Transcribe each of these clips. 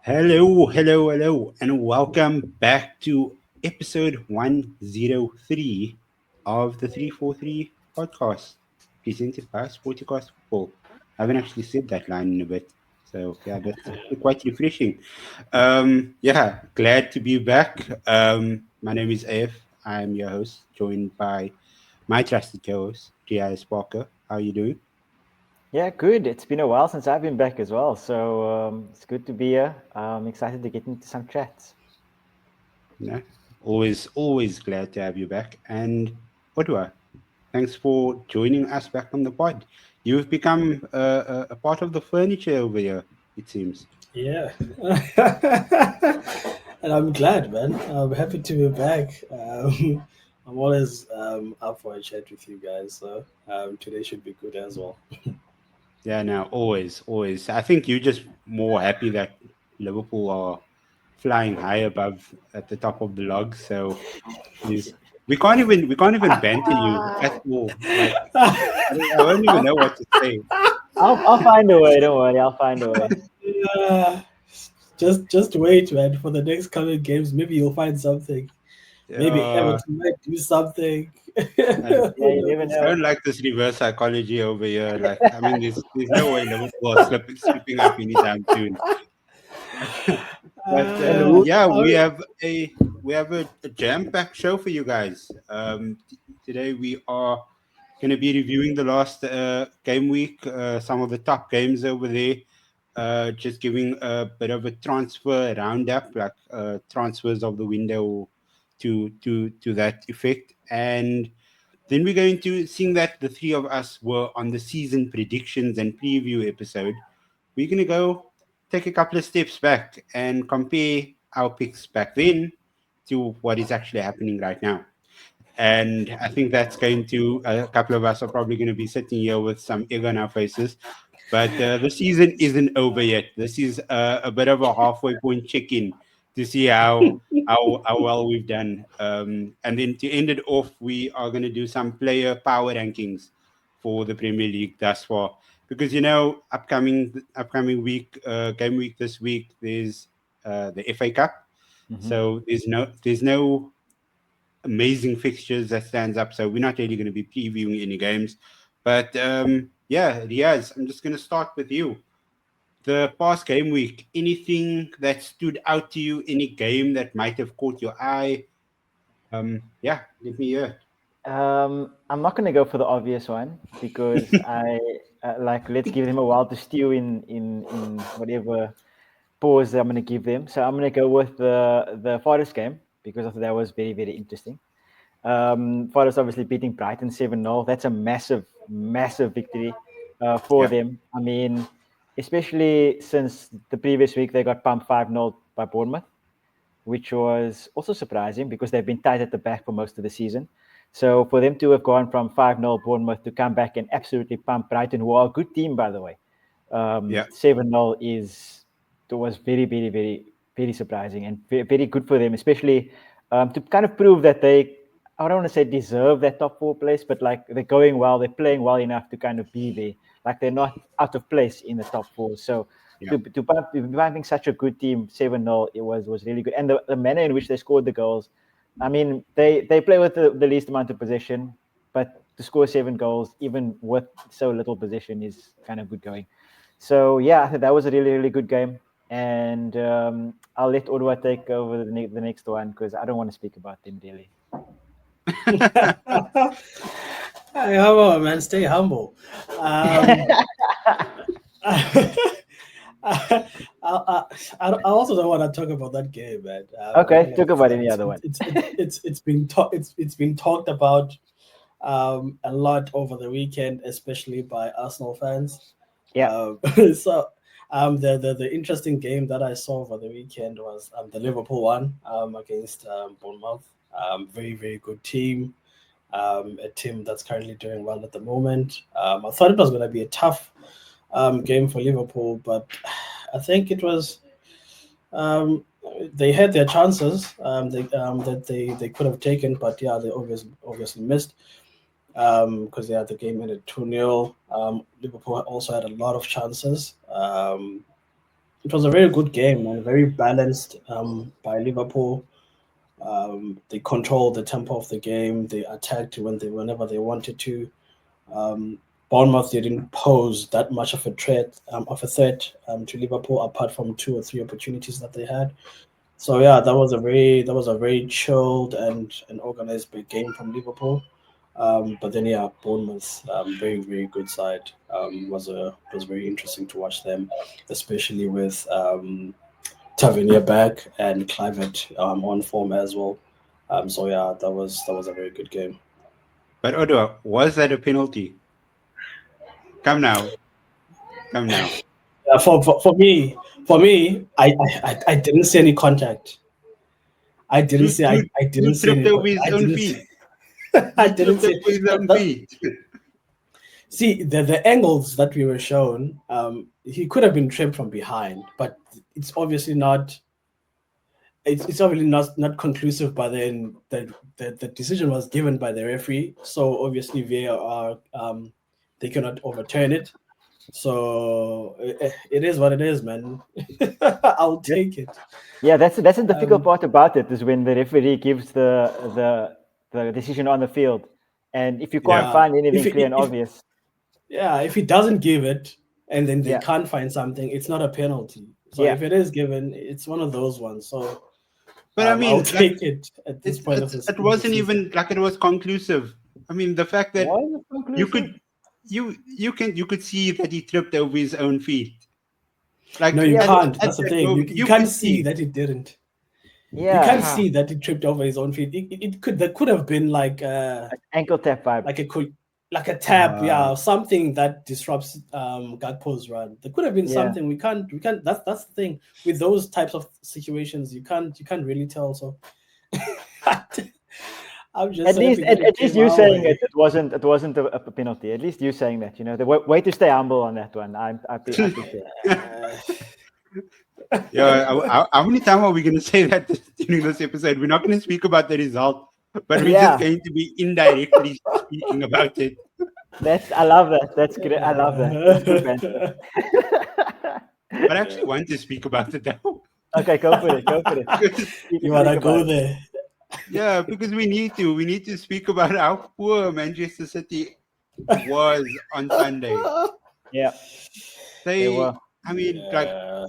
Hello, and welcome back to episode 103 of the 343 podcast, presented by Sportycast Football. I haven't actually said that line in a bit, so yeah, that's actually quite refreshing. Yeah, glad to be back. My name is AF. I'm your host, joined by my trusted co-host, G.I.S. Parker. How are you doing? Yeah, good. It's been a while since I've been back as well, so it's good to be here. I'm excited to get into some chats. Yeah, always glad to have you back. And Odwa, thanks for joining us back on the pod. You've become a part of the furniture over here, it seems. Yeah. And I'm glad, man. I'm happy to be back. I'm always up for a chat with you guys. So today should be good as well. Yeah, now always. I think you're just more happy that Liverpool are flying high above at the top of the log. So is we can't even banter you at all. Like I don't even know what to say. I'll find a way. Don't worry, I'll find a way. Uh, just wait, man, for the next coming games. Maybe you'll find something. Maybe Uh, Everton might do something. I, Yeah, Who you never knows? I know. don't like this reverse psychology over here. Like, I mean, there's no way Liverpool are slipping up anytime soon. But And who? yeah, we Oh, have a jam-packed show for you guys. Today we are going to be reviewing the last game week, some of the top games over there. Just giving a bit of a transfer roundup, like transfers of the window to that effect, and then we're going to, seeing that the three of us were on the season predictions and preview episode, we're going to go take a couple of steps back and compare our picks back then to what is actually happening right now. And I think that's going to, a couple of us are probably going to be sitting here with some egg on our faces. But the season isn't over yet. This is a bit of a halfway point check in to see how well we've done. And then to end it off, we are going to do some player power rankings for the Premier League thus far. Because upcoming week, game week this week, there's the FA Cup. Mhm. So there's no amazing fixtures that stands up. So we're not really going to be previewing any games. But yeah, Riaz, I'm just going to start with you. The past game week, anything that stood out to you? Any game that might have caught your eye? Yeah, let me hear. I'm not going to go for the obvious one because I like let's give them a while to stew in whatever pause that I'm going to give them. So I'm going to go with the Forest game because I thought that was very interesting. Forest obviously beating Brighton 7-0. That's a massive victory for Yeah, them. I mean, especially since the previous week they got pumped 5-0 by Bournemouth, which was also surprising because they've been tight at the back for most of the season. So for them to have gone from 5-0 Bournemouth to come back and absolutely pump Brighton, who are a good team, by the way, yeah, 7-0 was very surprising and very good for them, especially to kind of prove that I don't want to say deserve that top four place, but like they're going well, they're playing well enough to kind of be there. Like they're not out of place in the top four. So yeah. to be having such a good team, 7-0, it was really good. And the manner in which they scored the goals, I mean, they play with the least amount of possession, but to score 7 goals, even with so little possession, is kind of good going. So yeah, I think that was a really good game, and I'll let Odwa take over the next one because I don't want to speak about them really. Hey, come on, man. Stay humble. Um, I, I, I also don't want to talk about that game, man. I Okay, don't want talk to say about that any other one. it's been talked about a lot over the weekend, especially by Arsenal fans. Yeah. So the interesting game that I saw over the weekend was the Liverpool one against Bournemouth. Very good team. A team that's currently doing well at the moment. I thought it was going to be a tough game for Liverpool, but I think it was. Um, they had their chances that they could have taken, but yeah, they obviously missed because the game ended 2-0. Liverpool also had a lot of chances. It was a very good game and very balanced by Liverpool. They controlled the tempo of the game. They attacked whenever they wanted to. Um, Bournemouth didn't pose that much of a threat to Liverpool, apart from 2 or 3 opportunities that they had. So yeah, that was a very chilled and an organized big game from Liverpool. But then yeah, Bournemouth, very very good side. Was very interesting to watch them, especially with Tavernier back and Clivett on form as well. So yeah, that was a very good game. But Odo, was that a penalty? Come now, come now. For me, I didn't see any contact. I didn't see I, Dude, I didn't see tripped any over his I own didn't feet. I He didn't tripped see over his own that, feet. see the angles that we were shown. He could have been tripped from behind, but it's obviously not. It's obviously not conclusive. But then the decision was given by the referee, so obviously VAR they cannot overturn it. So it is what it is, man. I'll take it. Yeah, that's the difficult Um, part about it is when the referee gives the decision on the field, and if you can't Yeah. yeah, find anything clear and if obvious, yeah, if he doesn't give it and then they yeah, can't find something, it's not a penalty. So yeah, if it is given, it's one of those ones. So But I I'll mean, like, take it at this point of it the wasn't season. even like it was conclusive. I mean, the fact that was it you conclusive? could you could see that he tripped over his own feet. Like No, you Yeah, can't. at That's the that thing. moment, You you can't could see see. that it didn't. You yeah, can't see that it tripped over his own feet. It could there could have been ankle tap vibe. like a like a tap, Uh, yeah, or something that disrupts Gakpo's run. There could have been Yeah, something. We can't. That's the thing with those types of situations. You can't really tell. So I'm just at so least happy that it at least came you our saying way. it wasn't a penalty. At least you saying that, the way to stay humble on that one. I appreciate. Uh, yeah, how many times are we going to say that during this episode? We're not going to speak about the result, but we're just Yeah, going to be indirectly speaking about it. I love that. That's great. I love that. That's good banter. But I actually want to speak about it now. Okay, go for it. Go for it. Because, You you can speak wanna about go it. there? yeah, because we need to speak about how poor Manchester City was on Sunday. Yeah, they They, were. I mean, like Yeah.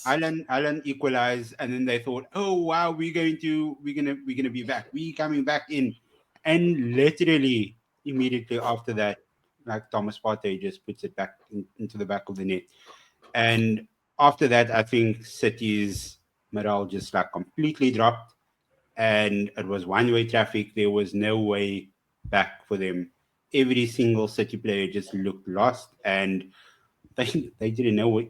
Alan equalized, and then they thought, oh wow, we're gonna be back. We coming back in, and literally immediately after that, like Thomas Partey just puts it back into the back of the net, and after that, I think City's morale just like completely dropped, and it was one-way traffic. There was no way back for them. Every single City player just looked lost, and they didn't know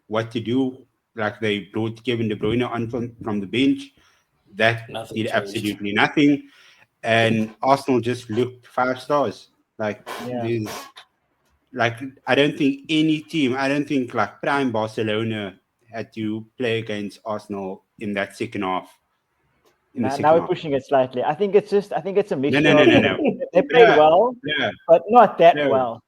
what to do. Like they brought Kevin De Bruyne on from the bench. That Nothing did changed. absolutely nothing. And Arsenal just looked 5 stars. Like Yeah. there's like I don't think like prime Barcelona had to play against Arsenal in that second half. In the Now second we're half. pushing it slightly. I think it's a No, mixture no, no, of no, no. they played Bro, well, bro, but not that bro. well.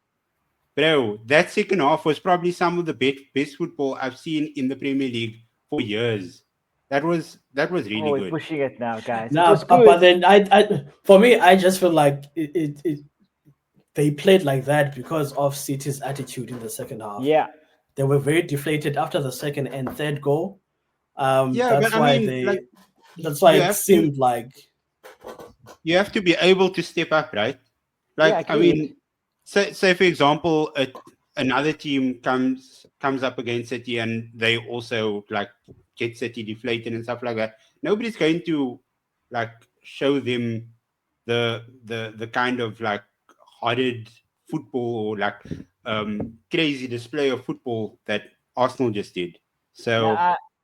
Bro, that second half was probably some of the best football I've seen in the Premier League for years. That was Oh, really we're good. pushing it now, guys. It Nah, was but good. then for me, I just feel like they played like that because of City's attitude in the second half. Yeah. They were very deflated after the second and third goal. Yeah, but That's I why mean, like you it have to seemed like you have to be able to step up, right? Yeah, Like I agreed. mean, say for example, another team comes up against City and they also like get City deflated and stuff like that. Nobody's going to like show them the kind of like hearted football or like crazy display of football that Arsenal just did. Now, So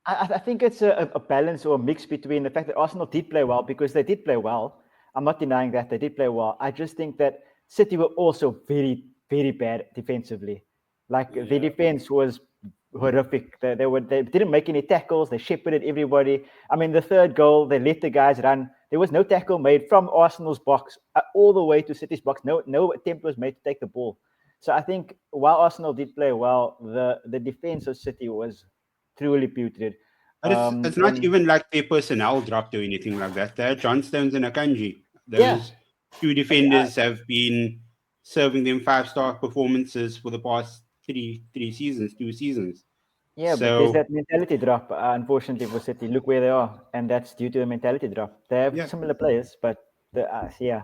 I think it's a balance or a mix between the fact that Arsenal did play well because they did play well. I'm not denying that they did play well. I just think that City were also very, very bad defensively. Like the yeah, defense was horrific. They didn't make any tackles. They shepherded everybody. I mean, the third goal, they let the guys run. There was no tackle made from Arsenal's box all the way to City's box. No attempt was made to take the ball. So I think while Arsenal did play well, the defense of City was truly putrid. But it's not And even like their personnel dropped or anything like that. They're John Stones and Akanji. Yeah. Those two defenders have been serving them 5-star performances for the past two seasons. Yeah, but there's So that mentality drop, unfortunately, for City. Look where they are, and that's due to the mentality drop. They have yeah, similar players, but yeah,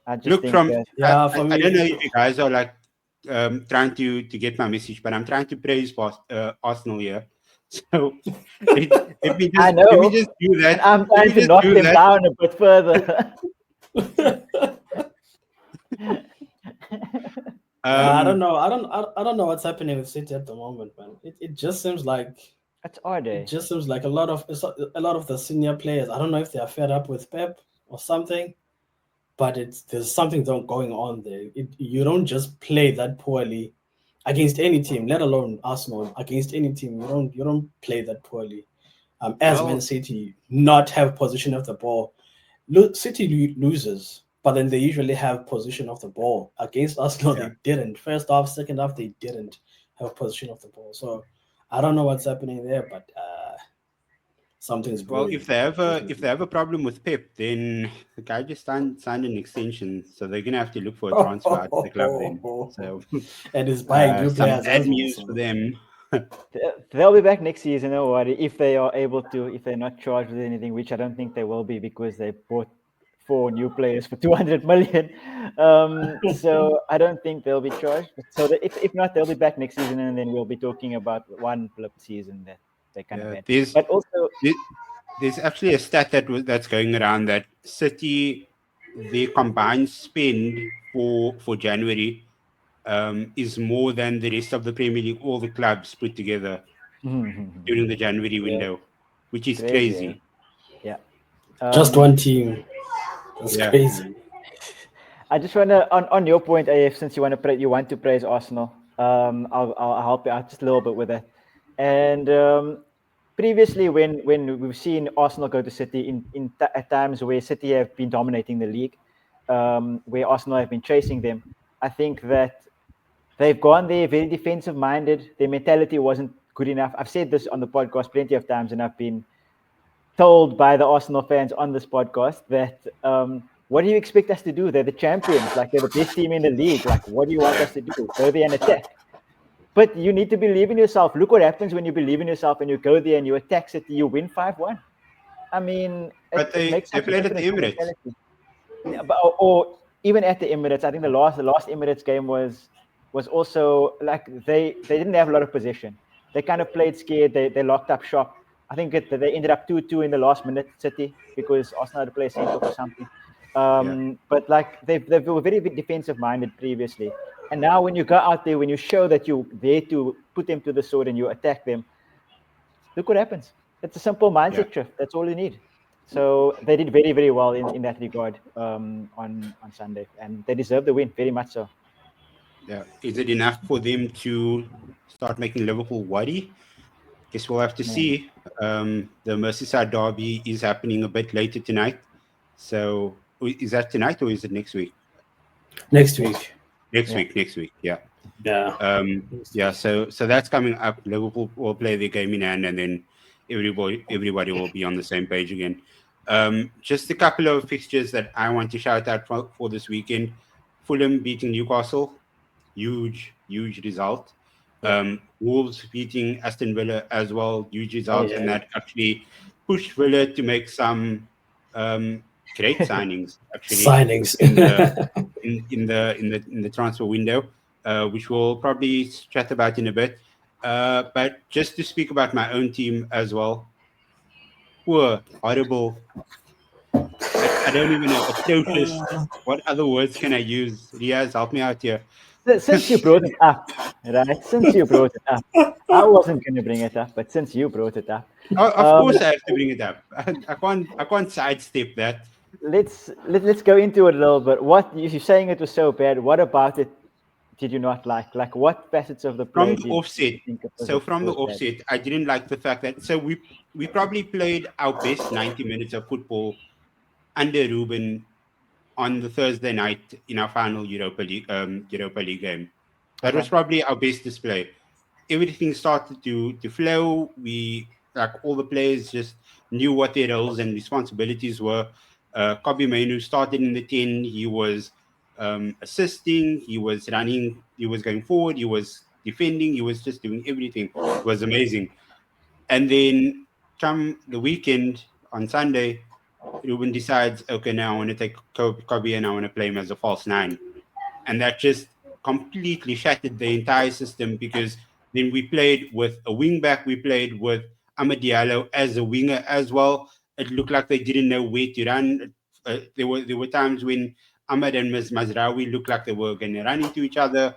I just look think from that Yeah, for I don't know me, if you guys are like trying to get my message, but I'm trying to praise Arsenal here. So let me I just know, do and that. I'm Let trying me to just knock do them that. down a bit further. I don't know. I don't know what's happening with City at the moment, man. It just seems like That's our day. a lot of the senior players. I don't know if they are fed up with Pep or something, but there's something going on there. You don't just play that poorly against any team, let alone Arsenal. Against any team, you don't play that poorly. As Man Well, City not have possession of the ball. City loses, but then they usually have possession of the ball. Against Arsenal, yeah. they didn't. First half, second half, they didn't have possession of the ball. So I don't know what's happening there, but something's Well, brewing. if they have a problem with Pep, then the guy just signed an extension, so they're gonna have to look for a transfer out of the club then. So And is buying new some players bad as well. news for So. them. They'll be back next season, don't worry. If they are able to, if they're not charged with anything, which I don't think they will be because they bought 4 new players for 200 million. So I don't think they'll be charged. So if not, they'll be back next season, and then we'll be talking about one blip season that they kind of Yeah, had. But also, there's actually a stat that's going around that City, the combined spend for January is more than the rest of the Premier League, all the clubs put together during the January Yeah. window, which is crazy. crazy. Yeah. Just one team. That's Yeah. crazy. I just want to on your point, AF, since you want to praise Arsenal, I'll help you out just a little bit with that. And previously, when we've seen Arsenal go to City at times where City have been dominating the league, where Arsenal have been chasing them, I think that they've gone there very defensive minded. Their mentality wasn't good enough. I've said this on the podcast plenty of times, and I've been told by the Arsenal fans on this podcast that what do you expect us to do? They're the champions, like they're the best team in the league. Like, what do you want us to do? Go there and attack. But you need to believe in yourself. Look what happens when you believe in yourself and you go there and you attack City, you win 5-1. I mean, But it makes they such a played at the difference in Emirates. mentality. Yeah, or even at the Emirates, I think the last Emirates game was also like they didn't have a lot of possession. They kind of played scared. They locked up shop. I think they ended up 2-2 in the last minute, City, because Arsenal had to play a sent off or something. Yeah. But like they were very defensive minded previously, and now when you go out there, when you show that you're there to put them to the sword and you attack them, look what happens. It's a simple mindset shift. That's all you need. So they did very, very well in that regard on Sunday, and they deserve the win very much so. Yeah. Is it enough for them to start making Liverpool worry? Guess we'll have to Yeah. see. The Merseyside derby is happening a bit later tonight. So is that tonight or is it next week? Next week. Next week. Yeah. Yeah. Yeah. So that's coming up. Liverpool will play their game in hand, and then everybody will be on the same page again. Just a couple of fixtures that I want to shout out for this weekend. Fulham beating Newcastle, huge result. Wolves beating Aston Villa as well, huge result, and that actually pushed Villa to make some great signings actually Signings. in the in the transfer window, which we'll probably chat about in a bit. But just to speak about my own team as well, poor, horrible. I don't even know. Atrocious. What other words can I use? Riaz, help me out here. Since you brought it up, right? Since you brought it up, I wasn't going to bring it up, but since you brought it up, Of course, I have to bring it up. I can't sidestep that. let's go into it a little bit. What you're saying it was so bad. What about it did you not like? Like, what facets of the play From the did offset. you think it So from the was bad? offset, I didn't like the fact that we probably played our best 90 minutes of football under Ruben on the Thursday night in our final Europa League game. That was Okay. probably our best display. everything started to flow. We like all the players just knew what their roles and responsibilities were. Kobe Mainu started in the 10. He was assisting, he was running, he was going forward, he was defending, he was just doing everything. It was amazing. And then come the weekend on Sunday, Ruben decides, okay, now I want to take Kobe and I want to play him as a false nine. And that just completely shattered the entire system, because then we played with a wing back, we played with Amad Diallo as a winger as well. It looked like they didn't know where to run. There were times when Ahmad and Mazraoui looked like they were going to run into each other.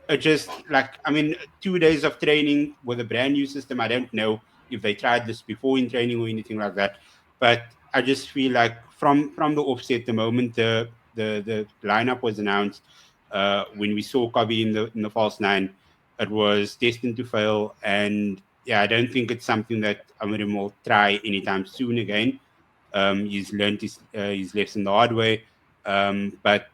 It just like, I mean, 2 days of training with a brand new system. I don't know if they tried this before in training or anything like that, but I just feel like from the offset, the moment the lineup was announced, when we saw Kobe in the false nine, it was destined to fail. And yeah, I don't think it's something that Amorim will try anytime soon again. He's learned his lesson the hard way. But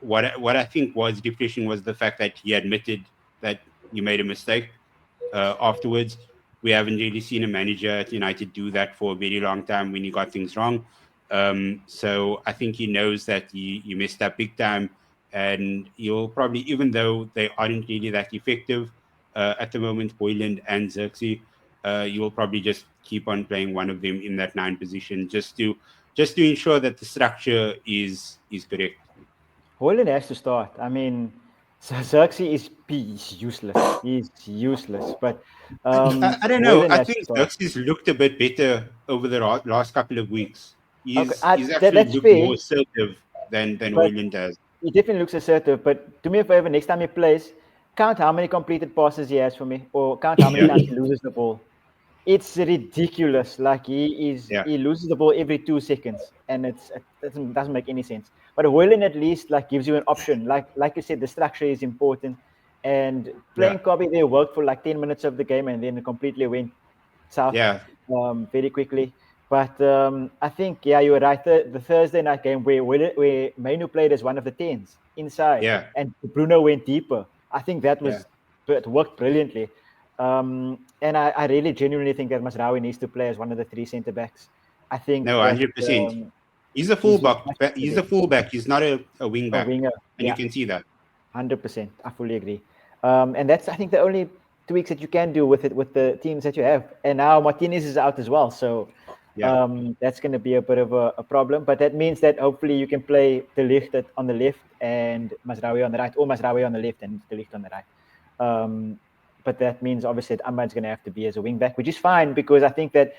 what I think was refreshing was the fact that he admitted that he made a mistake afterwards. We haven't really seen a manager at United do that for a very long time when he got things wrong. So I think he knows that he messed up big time, and he'll probably, even though they aren't really that effective at the moment, Boyland and Xerxes, you will probably just keep on playing one of them in that 9 position, just to ensure that the structure is correct. Hoyland has to start. I mean, Xerxes is useless. He's useless. But I don't know. Hoyland I has to think start. Xerxes looked a bit better over the last couple of weeks. Okay, He's actually that's looked fair. more assertive than But Hoyland does. he definitely looks assertive. But do me a favor, next time he plays, count how many completed passes he has for me, or count how many Yeah, times he loses the ball. It's ridiculous. Like yeah, he loses the ball every 2 seconds, and it doesn't make any sense. But Hoyland at least like gives you an option. Like you said, the structure is important. And yeah, playing Kobe there worked for like 10 minutes of the game, and then it completely went south yeah, very quickly. But I think you were right. The Thursday night game where Mainu played as one of the 10s inside, yeah, and Bruno went deeper. I think yeah. it worked brilliantly. And I really genuinely think that Masraoui needs to play as one of the 3 centre backs. I think No, that 100%. He's a he's fullback. much He's better a fullback. He's not a wing a back, winger. and you Yeah, can see that. 100%. I fully agree. And that's I think the only tweaks that you can do with it with the teams that you have. And now Martinez is out as well, so Yeah, that's going to be a bit of a problem. But that means that hopefully you can play De Ligt on the left and Mazraoui on the right, or Mazraoui on the left and De Ligt on the right. But that means obviously that Ahmad's going to have to be as a wing back, which is fine because I think that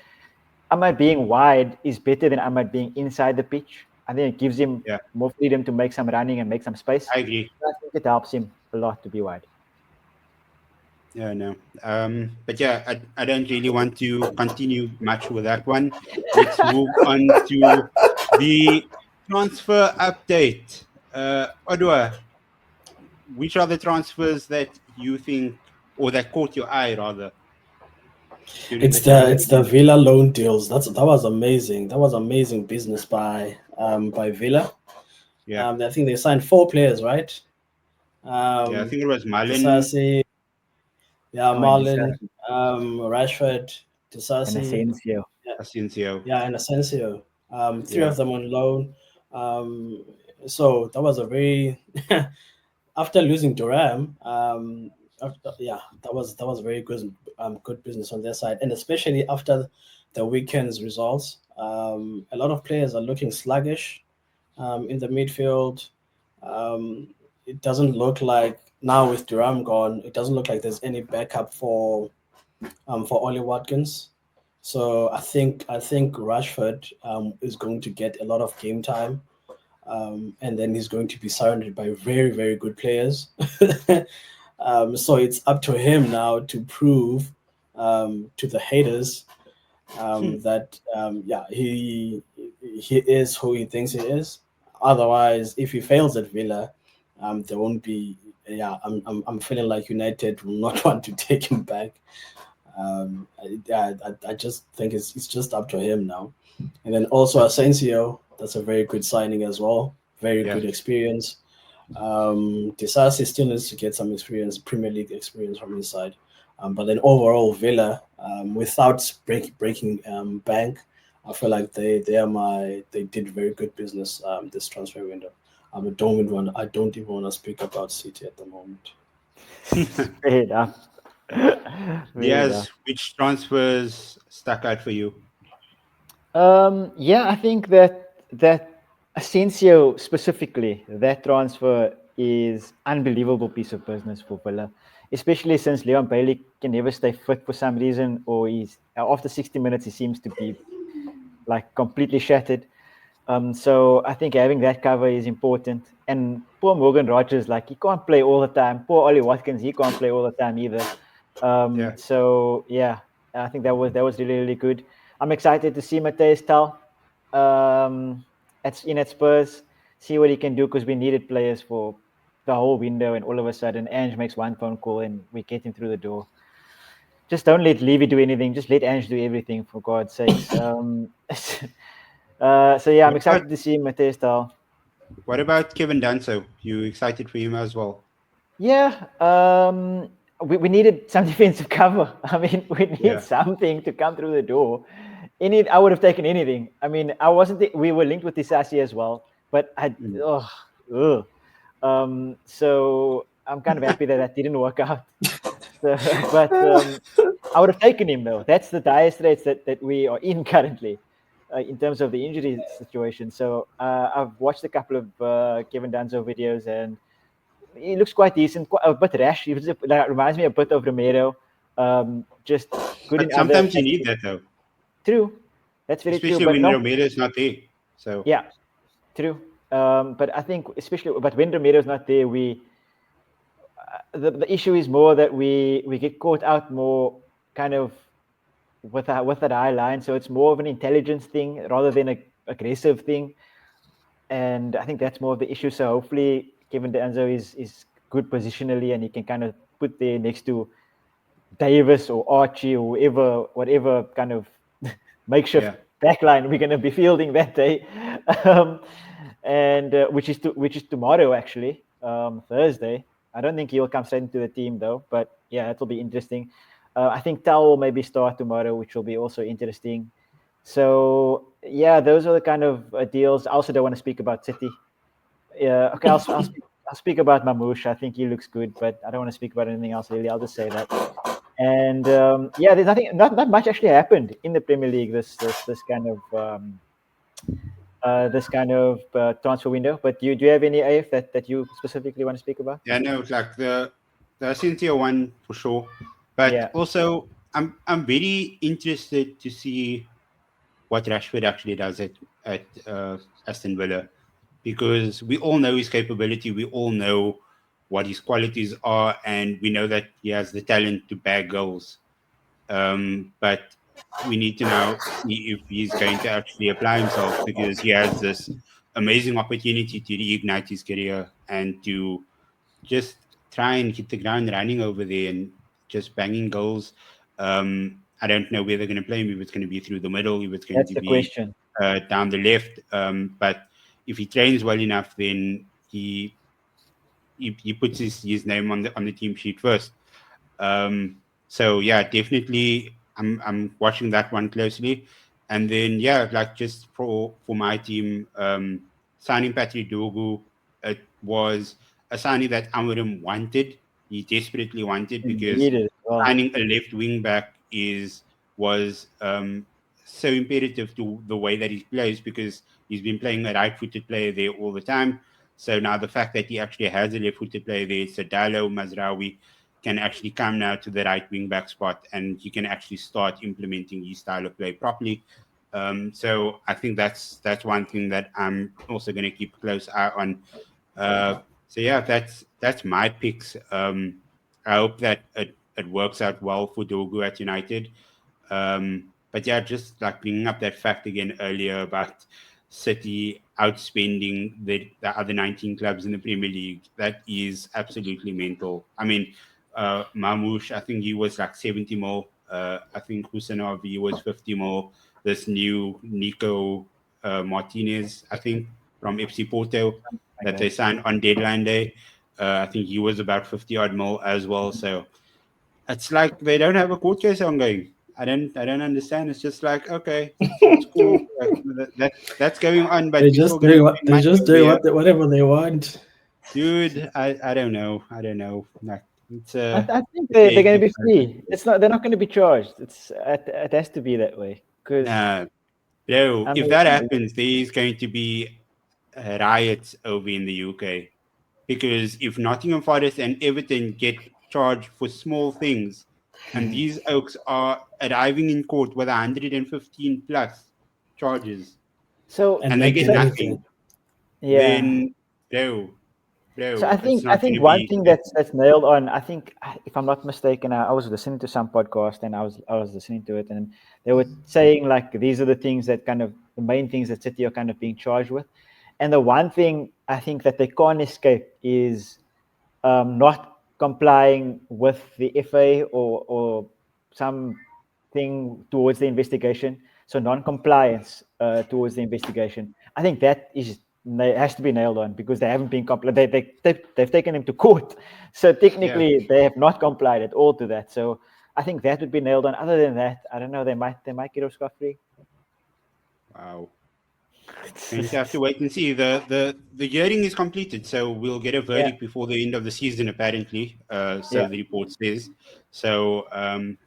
Ahmad being wide is better than Ahmad being inside the pitch. I think it gives him yeah, more freedom to make some running and make some space. I agree. I think it helps him a lot to be wide. Yeah, no. But yeah, I don't really want to continue much with that one. Let's move on to the transfer update. Odwa, which are the transfers that you think, or that caught your eye rather, during the It's transfer the period? Villa loan deals. That was amazing. That was amazing business by Villa. Yeah, I think they signed 4 players, right? yeah. I Um, think it was Marlon. Disasi, yeah, Oh, and Marlon, Rashford, Disasi, Asensio. yeah, Asensio. yeah, and Asensio. Three Yeah, of them on loan. So that was a very after losing Durham, yeah, that was very good business on their side, and especially after the weekend's results. A lot of players are looking sluggish in the midfield. It doesn't look like now with Durham gone, it doesn't look like there's any backup for Ollie Watkins. So I think Rashford is going to get a lot of game time, and then he's going to be surrounded by very very good players. So it's up to him now to prove to the haters that yeah he is who he thinks he is. Otherwise, if he fails at Villa, there won't be. Yeah, I'm feeling like United will not want to take him back. I just think it's just up to him now. And then also Asensio, that's a very good signing as well. Very yeah, good experience. Disasi still needs to get some experience, Premier League experience from his side. But then overall, Villa, without breaking bank, I feel like they did very good business this transfer window. I don't even want to speak about City at the moment. Fair enough. Fair enough. Yes, which transfers stuck out for you? Yeah, I think that Asensio specifically, that transfer is unbelievable piece of business for Villa, especially since Leon Bailey can never stay fit for some reason, or he's after 60 minutes he seems to be like completely shattered. So I think having that cover is important. And poor Morgan Rogers, like he can't play all the time. Poor Ollie Watkins, he can't play all the time either. Yeah. So yeah, I think that was really really good. I'm excited to see Mateus Tal at Spurs, see what he can do because we needed players for the whole window, and all of a sudden Ange makes one phone call and we get him through the door. Just don't let Levy do anything. Just let Ange do everything, for God's sakes. So yeah, I'm excited to see Mateus Tal. What about Kevin Danso? You excited for him as well? Yeah, we needed some defensive cover. I mean, we need something to come through the door. I would have taken anything. I mean, I wasn't. We were linked with Disasi as well, but so I'm kind of happy that didn't work out. So, but I would have taken him though. That's the dire straits that we are in currently. In terms of the injury situation. So I've watched a couple of Kevin Danzo videos and he looks quite decent, quite a bit rash. He reminds me a bit of Romero. Just good but in sometimes other. you need that though. True, that's very especially true. But when Romero is not there. So yeah, true. But I think but when Romero is not there, the issue is more that we get caught out more kind of with that high line. So it's more of an intelligence thing rather than an aggressive thing. And I think that's more of the issue. So hopefully Kevin Danzo is good positionally and he can kind of put there next to Davis or Archie or whatever kind of makeshift backline we're going to be fielding that day. And which is tomorrow actually, Thursday. I don't think he'll come straight into the team though, but yeah, it'll be interesting. I think Tal will maybe start tomorrow, which will be also interesting. So yeah, those are the kind of deals. I also don't want to speak about City. Yeah, okay, I'll speak about Mamouche. I think he looks good, but I don't want to speak about anything else really. I'll just say that. And yeah, there's not much actually happened in the Premier League this kind of transfer window. But do you have any AF that you specifically want to speak about? Yeah, no, like the Cynthia one for sure. But also I'm very interested to see what Rashford actually does at Aston Villa, because we all know his capability, we all know what his qualities are, and we know that he has the talent to bag goals. But we need to now see if he's going to actually apply himself, because he has this amazing opportunity to reignite his career and to just try and hit the ground running over there and just banging goals. I don't know where they're going to play him, if it's going to be through the middle, if it's going That's to the be question. down the left. But if he trains well enough, then he puts his name on the team sheet first. So yeah, definitely I'm watching that one closely. And then yeah, like just for my team, signing Patrick Dogu, it was a signing that Amorim wanted. He desperately wanted, because Indeed, well. signing a left wing back was so imperative to the way that he plays, because he's been playing a right-footed player there all the time. So now the fact that he actually has a left-footed player there, Sadalo Mazraoui, can actually come now to the right wing back spot, and he can actually start implementing his style of play properly. So I think that's one thing that I'm also going to keep a close eye on. So yeah, that's my picks. I hope that it works out well for Dogu at United. But yeah, just like bringing up that fact again earlier about City outspending the other 19 clubs in the Premier League, that is absolutely mental. I mean, Mamouche, I think he was like 70 mil. I think Husanov, he was 50 mil. This new Nico Martinez, I think, from FC Porto, that they signed on deadline day. I think he was about 50 odd mil as well. So It's like they don't have a court case ongoing. I don't understand. It's just like, okay, it's cool. That's going on, but They're you're still just gonna doing be what paying they're money just over doing here. whatever they want. Dude, I don't know. I don't know. Like, it's I think a they're going to big be free. It's not. They're not going to be charged. It has to be that way because nah, bro, I if mean, that happens, there's going to be riots over in the UK, because if Nottingham Forest and Everton get charged for small things, and these oaks are arriving in court with 115 plus charges, so And and they not get doing so nothing, anything. yeah. then So it's I not going think to one be. thing that's nailed on. I think if I'm not mistaken, I was listening to some podcast and I was listening to it and they were saying like these are the things that kind of the main things that City are kind of being charged with, and the one thing I think that they can't escape is not complying with the FA or something towards the investigation. So non-compliance towards the investigation. I think that is has to be nailed on because they haven't been compliant. They've taken him to court. So Yeah. technically, they have not complied at all to that. So I think that would be nailed on. Other than that, I don't know. They might get off scot free. Wow. Going to have to wait and see. The hearing is completed, so we'll get a Yeah, verdict before the end of the season, apparently. So yeah. the report says. So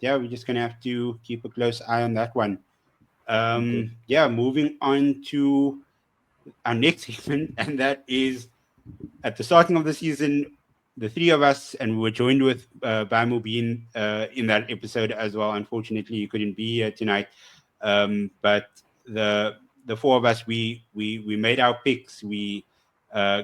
yeah, we're just gonna have to keep a close eye on that one. Indeed. Yeah, moving on to our next segment, and that is at the starting of the season, the three of us, and we were joined with by Mubin in that episode as well. Unfortunately, you couldn't be here tonight, but the four of us, we made our picks. We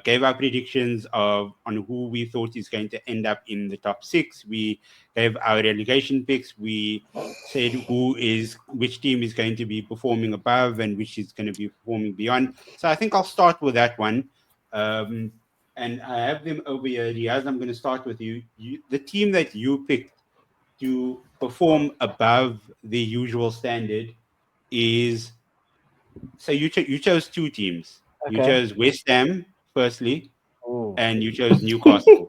gave our predictions of on who we thought is going to end up in the top six. We gave our relegation picks. We said which team is going to be performing above and which is going to be performing beyond. So I think I'll start with that one. Um, and I have them over here. Riaz, I'm going to start with you. The team that you picked to perform above the usual standard is, so you chose two teams. You Okay. chose West Ham firstly, Oh, and you chose Newcastle.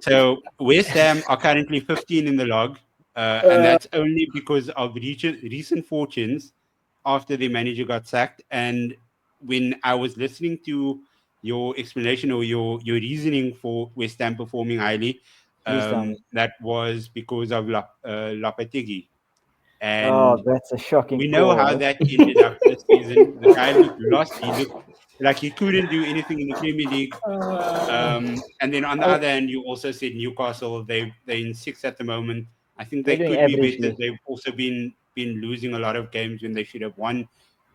So West Ham are currently 15 in the log, and that's only because of recent fortunes after the manager got sacked. And when I was listening to your explanation or your reasoning for West Ham performing highly, please tell me. that was because of Lopetegui. Oh, And that's a shocking we know call. how Eh? that ended up this season. The guy looked lost. He looked like he couldn't do anything in the Premier League. And then on the Oh, other hand, you also said Newcastle. They're in sixth at the moment. I think they're they doing could be better. averagely. They've also been losing a lot of games when they should have won.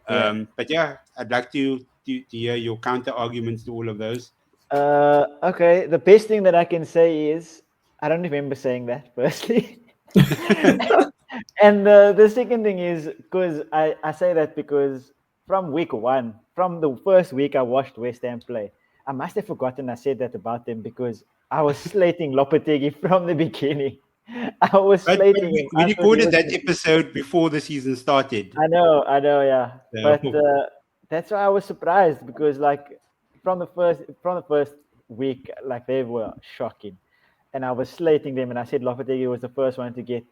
Yeah. But yeah, I'd like to hear your counter arguments to all of those. Okay. The best thing that I can say is I don't remember saying that firstly. And the second thing is because I say that because from week one, from the first week I watched West Ham play, I must have forgotten I said that about them because I was slating Lopetegui from the beginning. I was But slating we, him. we I thought he recorded was. that episode before the season started. I know, yeah. So But that's why I was surprised because like from the first week, like they were shocking, and I was slating them, and I said Lopetegui was the first one to get,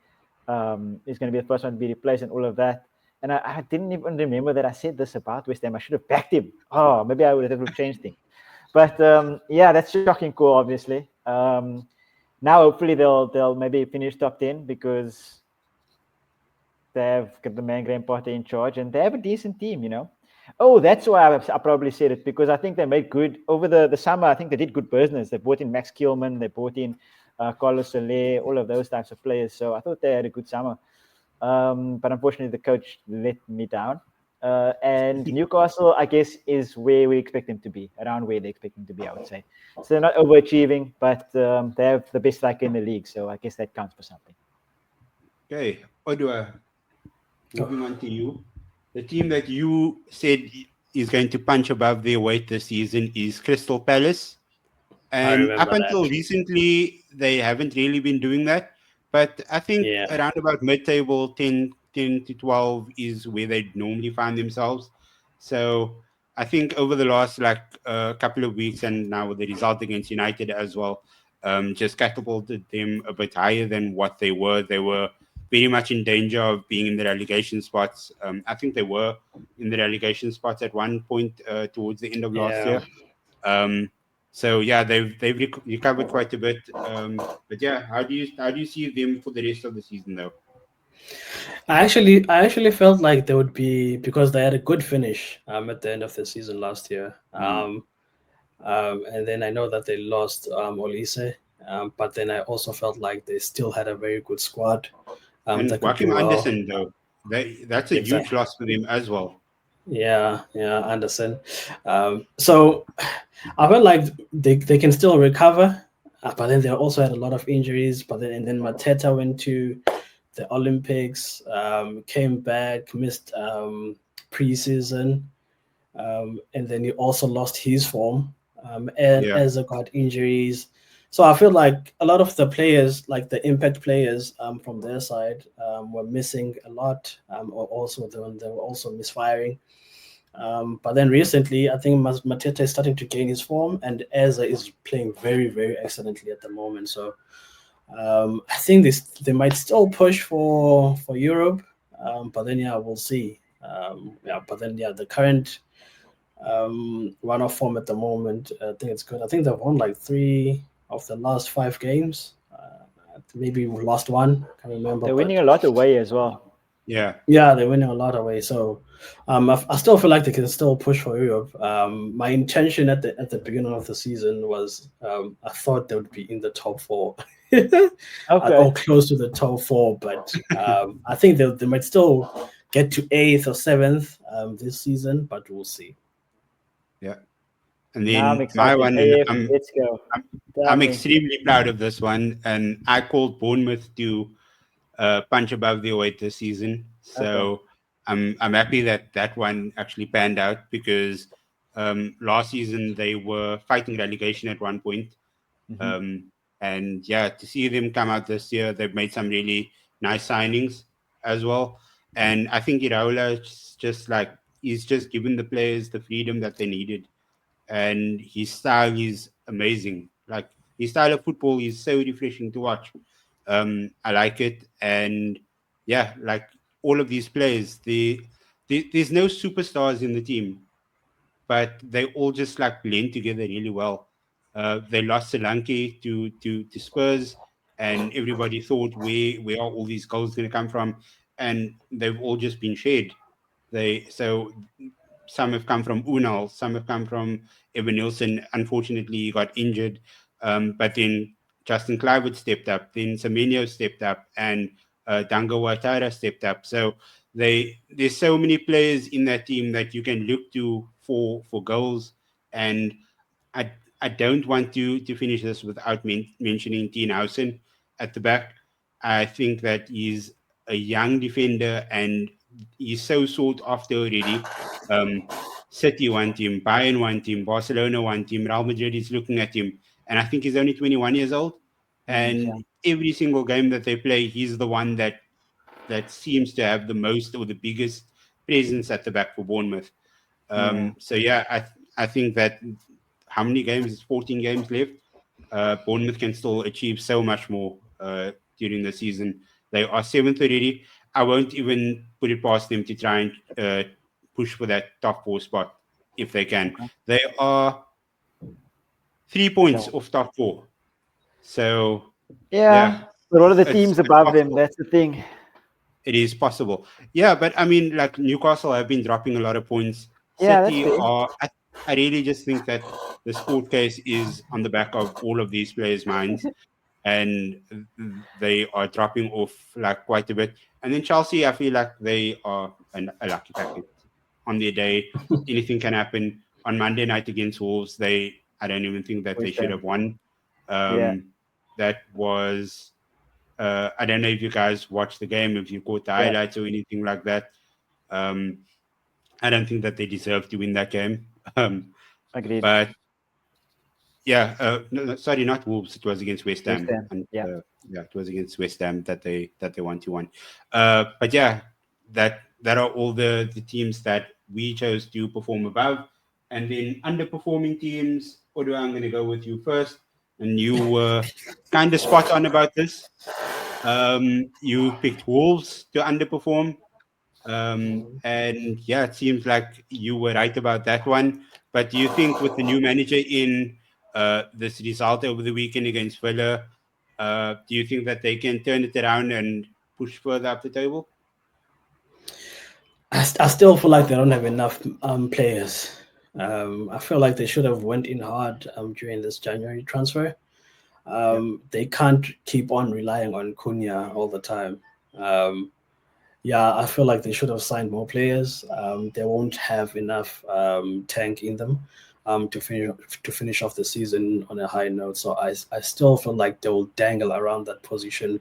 is going to be the first one to be replaced, and all of that. And I didn't even remember that I said this about West Ham. I should have backed him. Oh, maybe I would have changed things. But yeah, that's shocking call, obviously. Now hopefully they'll maybe finish top 10 because they have got the man Graham Potter in charge, and they have a decent team, you know. Oh, that's why I probably said it because I think they made good over the summer. I think they did good business. They brought in Max Kielman, they brought in Carlos Soler, all of those types of players. So I thought they had a good summer. But unfortunately, the coach let me down. And Newcastle, I guess, is where we expect them to be, around where they expect them to be, I would say. So they're not overachieving, but they have the best striker in the league. So I guess that counts for something. okay, Odua, moving on to you. The team that you said is going to punch above their weight this season is Crystal Palace. I And up remember until that. recently, they haven't really been doing that. But I think Yeah. around about mid-table, 10 to 12 is where they normally find themselves. So I think over the last couple of weeks and now with the result against United as well, just catapulted them a bit higher than what they were. They were very much in danger of being in the relegation spots. I think they were in the relegation spots at one point towards the end of last Yeah. year. So yeah, they've recovered quite a bit. But yeah, how do you see them for the rest of the season though? I actually felt like they would be, because they had a good finish at the end of the season last year. Mm. And then I know that they lost Olise, but then I also felt like they still had a very good squad And that could Joachim do well. Anderson though, that's a huge Exactly. loss for them as well. Yeah, Anderson. So I felt like they can still recover, but then they also had a lot of injuries. But then and then Mateta went to the Olympics, came back, missed preseason, and then he also lost his form, and Yeah, Ezra got injuries. So I feel like a lot of the players, like the impact players from their side, were missing a lot, or also they were also misfiring. But then recently, I think Mateta is starting to gain his form, and Eza is playing very, very excellently at the moment. So I think they might still push for Europe, but then yeah, we'll see. Yeah, but then yeah, the current run of form at the moment, I think it's good. I think they've won like 3 of the last 5 games. Maybe we lost one. I can't remember, They're winning but a lot away as well. yeah, yeah, they're winning a lot away. So, I still feel like they can still push for Europe. My intention at the beginning of the season was, I thought they would be in the top four, Okay. or close to the top four. But I think they might still get to eighth or seventh this season. But we'll see. yeah. And Now I'm then my excited. one, AF, let's go. I'm, Tell I'm me. extremely proud of this one, and I called Bournemouth to punch above their weight this season. Okay. So I'm happy that that one actually panned out because last season they were fighting relegation at one point. Mm-hmm. Um, and yeah, to see them come out this year, they've made some really nice signings as well. And I think Iraola just like he's just given the players the freedom that they needed, and his style is amazing. Like his style of football is so refreshing to watch. I like it, and yeah, like all of these players, there's no superstars in the team, but they all just like blend together really well. They lost Solanke to Spurs, and everybody thought where are all these goals going to come from, and they've all just been shared. So some have come from Unal, some have come from Evan Nilsson. Unfortunately, he got injured, but then Justin Kluivert stepped up, then Semenyo stepped up, and Dango Watara stepped up. So there's so many players in that team that you can look to for goals. And I I don't want to finish this without mentioning Dean Howson at the back. I think that he's a young defender and he's so sought after already. Um, City want him, Bayern want him, Barcelona want him, Real Madrid is looking at him, and I think he's only 21 years old. Yeah. And every single game that they play, he's the one that seems to have the most or the biggest presence at the back for Bournemouth. Yeah. So yeah, I think that how many games? 14 games left. Bournemouth can still achieve so much more during the season. They are seventh already. I won't even put it past them to try and push for that top four spot if they can. Okay. They are 3 points Yeah. off top four. So yeah, Yeah. But what are the teams it's above them? possible. That's the thing. It is possible. Yeah, but I mean, like Newcastle have been dropping a lot of points. Yeah, that's City fair. are. I really just think that the sport case is on the back of all of these players' minds, and they are dropping off like quite a bit. And then Chelsea, I feel like they are a lucky packet. On their day, anything can happen. On Monday night against Wolves, I don't even think that they West should Ham. have won. Yeah. That was I don't know if you guys watched the game, if you caught the Yeah. highlights or anything like that. Um, I don't think that they deserve to win that game. Agreed. But yeah, no, sorry, not Wolves. It was against West West Ham, Ham. and Yeah. yeah, it was against West Ham that they won 2-1. But yeah, that are all the teams that we chose to perform above, and then underperforming teams. Odo, I'm going to go with you first. and you were kind of spot on about this. You picked Wolves to underperform. And yeah, it seems like you were right about that one. But do you think with the new manager in this result over the weekend against Villa, do you think that they can turn it around and push further up the table? I still feel like they don't have enough players. I feel like they should have went in hard during this January transfer. They can't keep on relying on Cunha all the time. I feel like they should have signed more players. They won't have enough tank in them to finish off the season on a high note. So I still feel like they will dangle around that position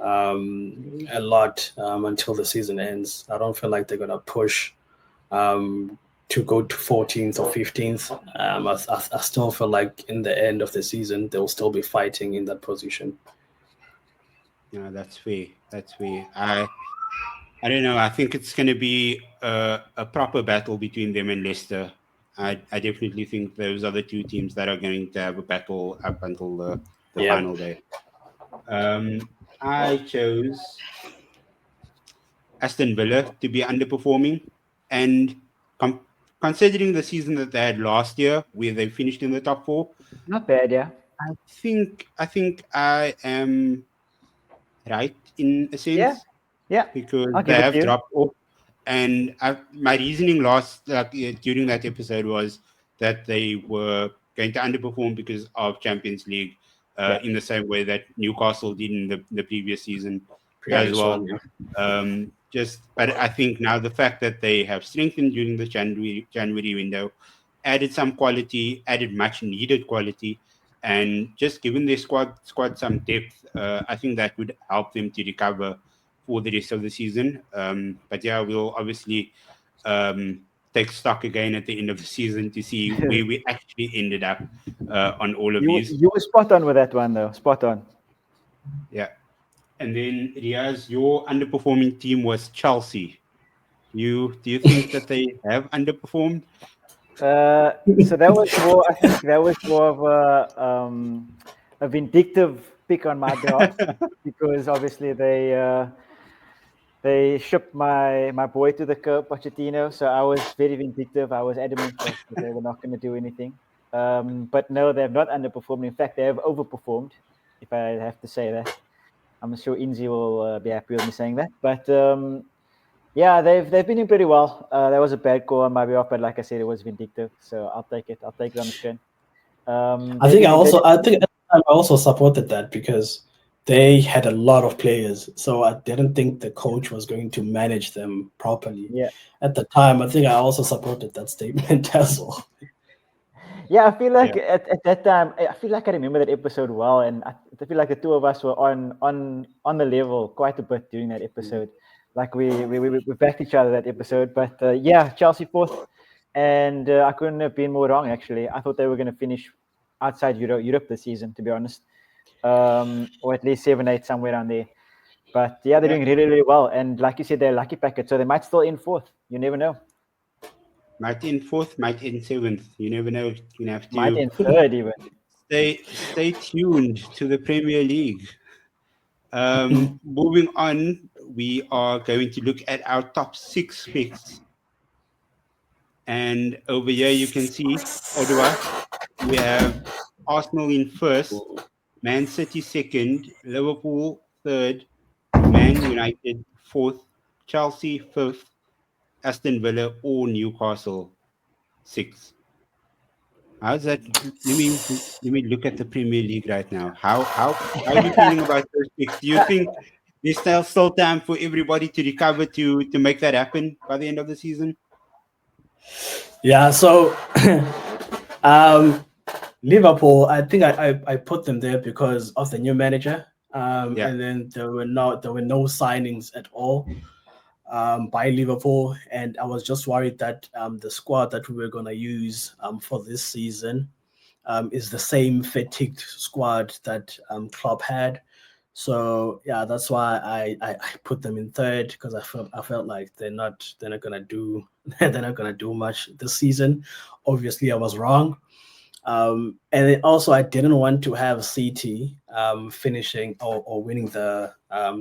a lot until the season ends. I don't feel like they're gonna push to go to 14th or 15th. I still feel like in the end of the season they'll still be fighting in that position. Yeah, that's fair. That's fair. I don't know. I think it's going to be a proper battle between them and Leicester. I definitely think those are the two teams that are going to have a battle up until the Yeah. final day. I chose Aston Villa to be underperforming, and considering the season that they had last year, where they finished in the top four, Not bad, yeah. I think I am right in a Yeah, sense yeah. because I'll they give it to have you. dropped off. And my reasoning during that episode was that they were going to underperform because of Champions League, Yeah. in the same way that Newcastle did in the previous season as Previous well. one, yeah. But I think now the fact that they have strengthened during the January window, added some quality, added much needed quality, and just given their squad some depth, I think that would help them to recover for the rest of the season. But yeah, we'll obviously take stock again at the end of the season to see where we actually ended up on all of these. You were spot on with that one, though. Spot on. Yeah. And then Riaz, your underperforming team was Chelsea. Do you think that they have underperformed? So that was more. I think that was more of a vindictive pick on my behalf because obviously they shipped my boy to the curb, Pochettino. So I was very vindictive. I was adamant that they were not going to do anything. But no, they have not underperformed. In fact, they have overperformed. If I have to say that, I'm sure Inzi will be happy with me saying that. But yeah, they've been doing pretty well. That was a bad call on my behalf, but like I said, it was vindictive. So I'll take it. I'll take it on the chin. I think at the time I also supported that because they had a lot of players, so I didn't think the coach was going to manage them properly. Yeah. At the time, I think I also supported that statement as well. Yeah, I feel like at that time, I feel like I remember that episode well, and I feel like the two of us were on the level quite a bit during that episode. Like we backed each other that episode, but yeah, Chelsea fourth, and I couldn't have been more wrong. Actually, I thought they were going to finish outside Europe this season, to be honest, or at least 7-8 somewhere around there. But yeah, they're doing really, really well, and like you said, they're a lucky packet, so they might still end fourth. You never know. Might end fourth, might end seventh. You never know. You have Might to end third even. stay tuned to the Premier League. Moving on, we are going to look at our top 6 picks. And over here, you can see, Ottawa, we have Arsenal in first, Man City second, Liverpool third, Man United fourth, Chelsea fifth, Aston Villa or Newcastle sixth. How's that? Let me look at the Premier League right now. How are you feeling about those picks? Do you think there's still time for everybody to recover to make that happen by the end of the season? Yeah, so Liverpool, I think I put them there because of the new manager. And then there were no signings at all by Liverpool, and I was just worried that the squad that we were gonna use for this season is the same fatigued squad that Klopp had. So yeah, that's why I put them in third because I felt like they're not gonna do they're not gonna do much this season. Obviously, I was wrong. And also, I didn't want to have City finishing or winning the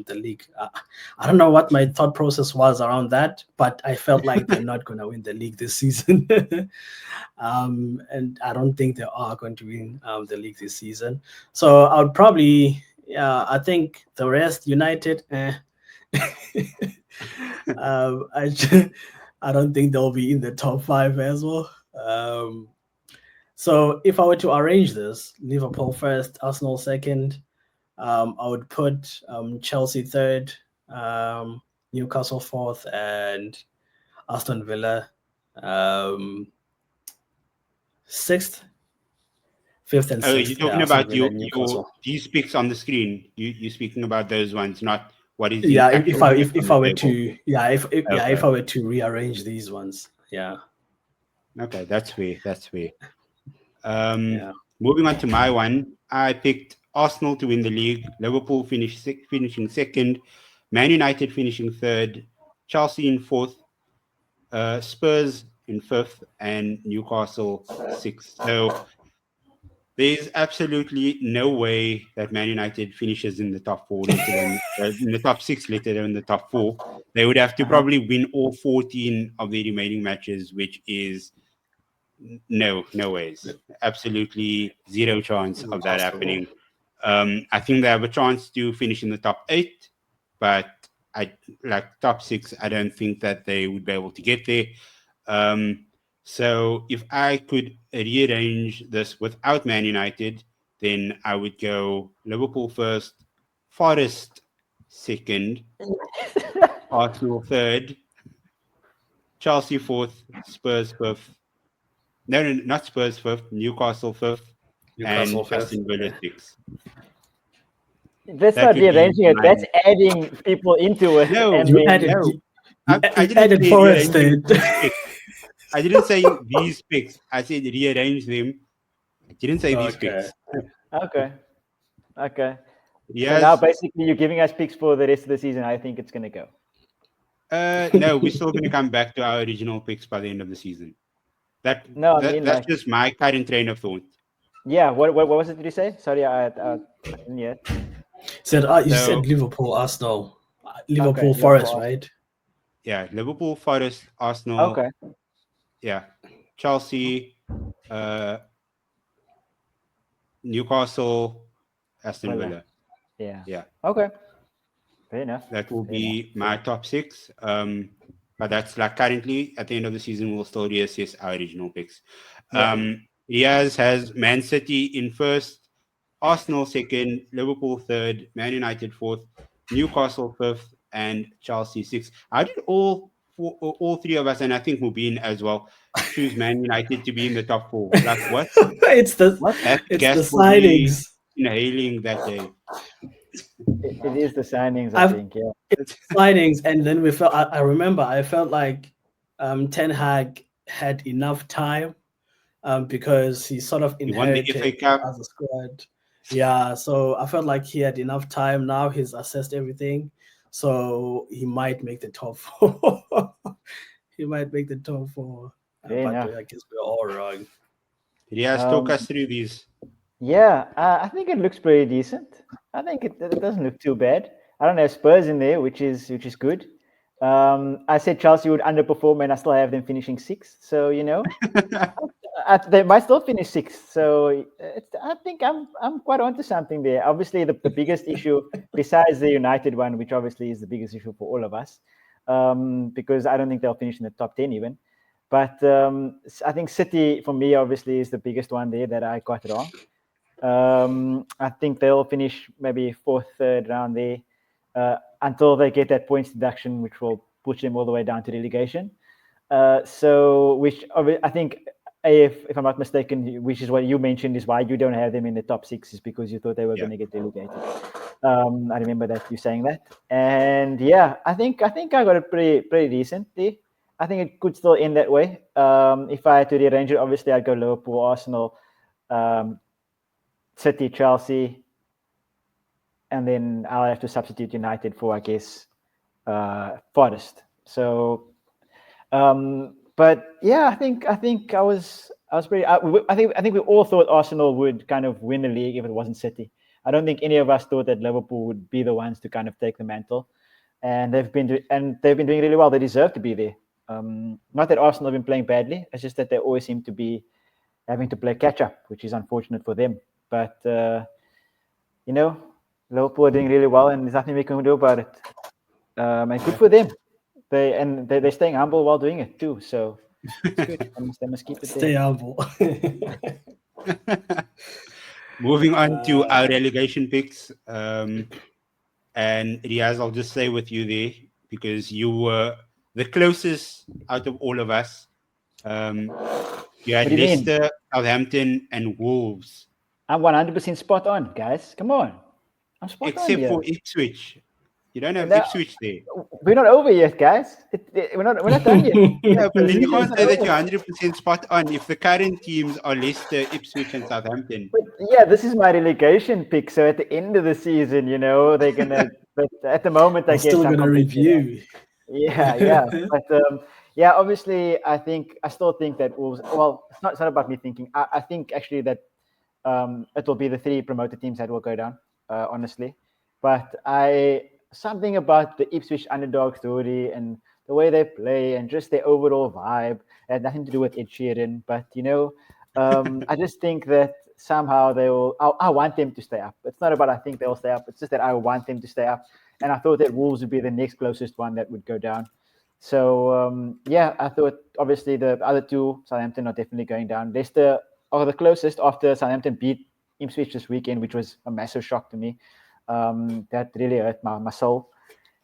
league. I don't know what my thought process was around that, but I felt like they're not going to win the league this season. And I don't think they are going to win the league this season. So I would probably, I think the rest, United, I don't think they'll be in the top 5 as well. So if I were to arrange this, Liverpool first, Arsenal second, I would put Chelsea third, Newcastle fourth, and Aston Villa sixth, fifth, and Oh, sixth. you're talking Aston about Villa and Newcastle. these picks on the screen. You're speaking about those ones, not what is the Yeah, actual pick if on I the were table. to Okay. if I were to rearrange these ones, yeah. Okay, that's fair. That's fair. Yeah. Moving on to my one, I picked Arsenal to win the league, Liverpool finishing second, Man United finishing third, Chelsea in fourth, Spurs in fifth, and Newcastle sixth. So there's absolutely no way that Man United finishes in the top 4, let alone in the top 6, let alone the top 4. They would have to probably win all 14 of the remaining matches, which is no ways. Absolutely zero chance of that Impossible. happening. I think they have a chance to finish in the top 8, but top 6. I don't think that they would be able to get there. So if I could rearrange this without Man United, then I would go Liverpool first, Forest second, Arsenal third, Chelsea fourth, Spurs fifth. No, not Spurs fifth, Newcastle fifth, Newcastle and fifth. Aston Villa sixth. That's That not would be rearranging it. my... That's adding people into it. No, And You then added no. you I didn't added say Forest rearranging third. these picks. I didn't say these picks. I said rearrange them. I didn't say these Okay. picks. Okay. So Yes. now basically you're giving us picks for the rest of the season. I think it's gonna go. No, we're still going to come back to our original picks by the end of the season. That's just my current train of thought. Yeah. What was it? Did you say? Sorry, I didn't hear. You said Liverpool, Arsenal, Liverpool, Okay, Forest, Liverpool. right? Yeah, Liverpool, Forest, Arsenal. Okay. Yeah, Chelsea, Newcastle, Aston Villa. Yeah. Okay. Fair enough. That will be my top 6. But that's currently at the end of the season, we'll still reassess our original picks. Riaz has Man City in first, Arsenal second, Liverpool third, Man United fourth, Newcastle fifth, and Chelsea sixth. How did all 3 of us, and I think Mubin as well, choose Man United to be in the top 4? What? it's the gas signings. Inhaling that day. It is the signings, I think. Yeah. It's signings, and then we felt. I remember. I felt like Ten Hag had enough time because he sort of inherited the FA Cup as a squad. Yeah, so I felt like he had enough time. Now he's assessed everything, so he might make the top 4. He might make the top 4. But I guess we're all wrong. Riaz, talk us through these. Yeah, I think it looks pretty decent. I think it doesn't look too bad. I don't have Spurs in there, which is good. I said Chelsea would underperform, and I still have them finishing 6th. So they might still finish 6th. So I think I'm quite onto something there. Obviously, the biggest issue, besides the United one, which obviously is the biggest issue for all of us, because I don't think they'll finish in the top 10 even. But I think City, for me, obviously, is the biggest one there that I got wrong. I think they'll finish maybe 4th, 3rd round there until they get that points deduction, which will push them all the way down to relegation. Which I think, if I'm not mistaken, which is what you mentioned, is why you don't have them in the top 6, is because you thought they were going to get relegated. I remember that you saying that, and I think I got it pretty decent there. I think it could still end that way. If I had to rearrange it, obviously I'd go Liverpool, Arsenal, City, Chelsea, and then I'll have to substitute United for, I guess, Forest. So, but I think I was I think we all thought Arsenal would kind of win the league if it wasn't City. I don't think any of us thought that Liverpool would be the ones to kind of take the mantle, and they've been doing really well. They deserve to be there. Not that Arsenal have been playing badly. It's just that they always seem to be having to play catch up, which is unfortunate for them. But Liverpool are doing really well, and there's nothing we can do about it. And good for them. They're staying humble while doing it too. So it's good. They must keep it Stay there. humble. Moving on to our relegation picks. And Riaz, I'll just stay with you there because you were the closest out of all of us. You had What do you mean? Leicester, Southampton, and Wolves. I'm 100% spot on, guys. Come on. I'm spot on Except here. for Ipswich. You don't have No. Ipswich there. We're not over yet, guys. We're not done yet. Yeah, but then you It's can't not say that over. you're 100% spot on if the current teams are Leicester, Ipswich, and Southampton. But yeah, this is my relegation pick. So at the end of the season, they're gonna. But at the moment, I We're guess still I'm going to completely wrong. review. Yeah. But obviously, I still think that Wolves. Well, it's not about me thinking. I think actually that it will be the 3 promoted teams that will go down. Honestly, but something about the Ipswich underdog story and the way they play and just their overall vibe had nothing to do with Ed Sheeran. But I just think that somehow they will. I want them to stay up. It's not about I think they'll stay up. It's just that I want them to stay up. And I thought that Wolves would be the next closest one that would go down. So I thought obviously the other 2, Southampton, are definitely going down. Leicester are the closest after Southampton beat Ipswich this weekend, which was a massive shock to me. That really hurt my soul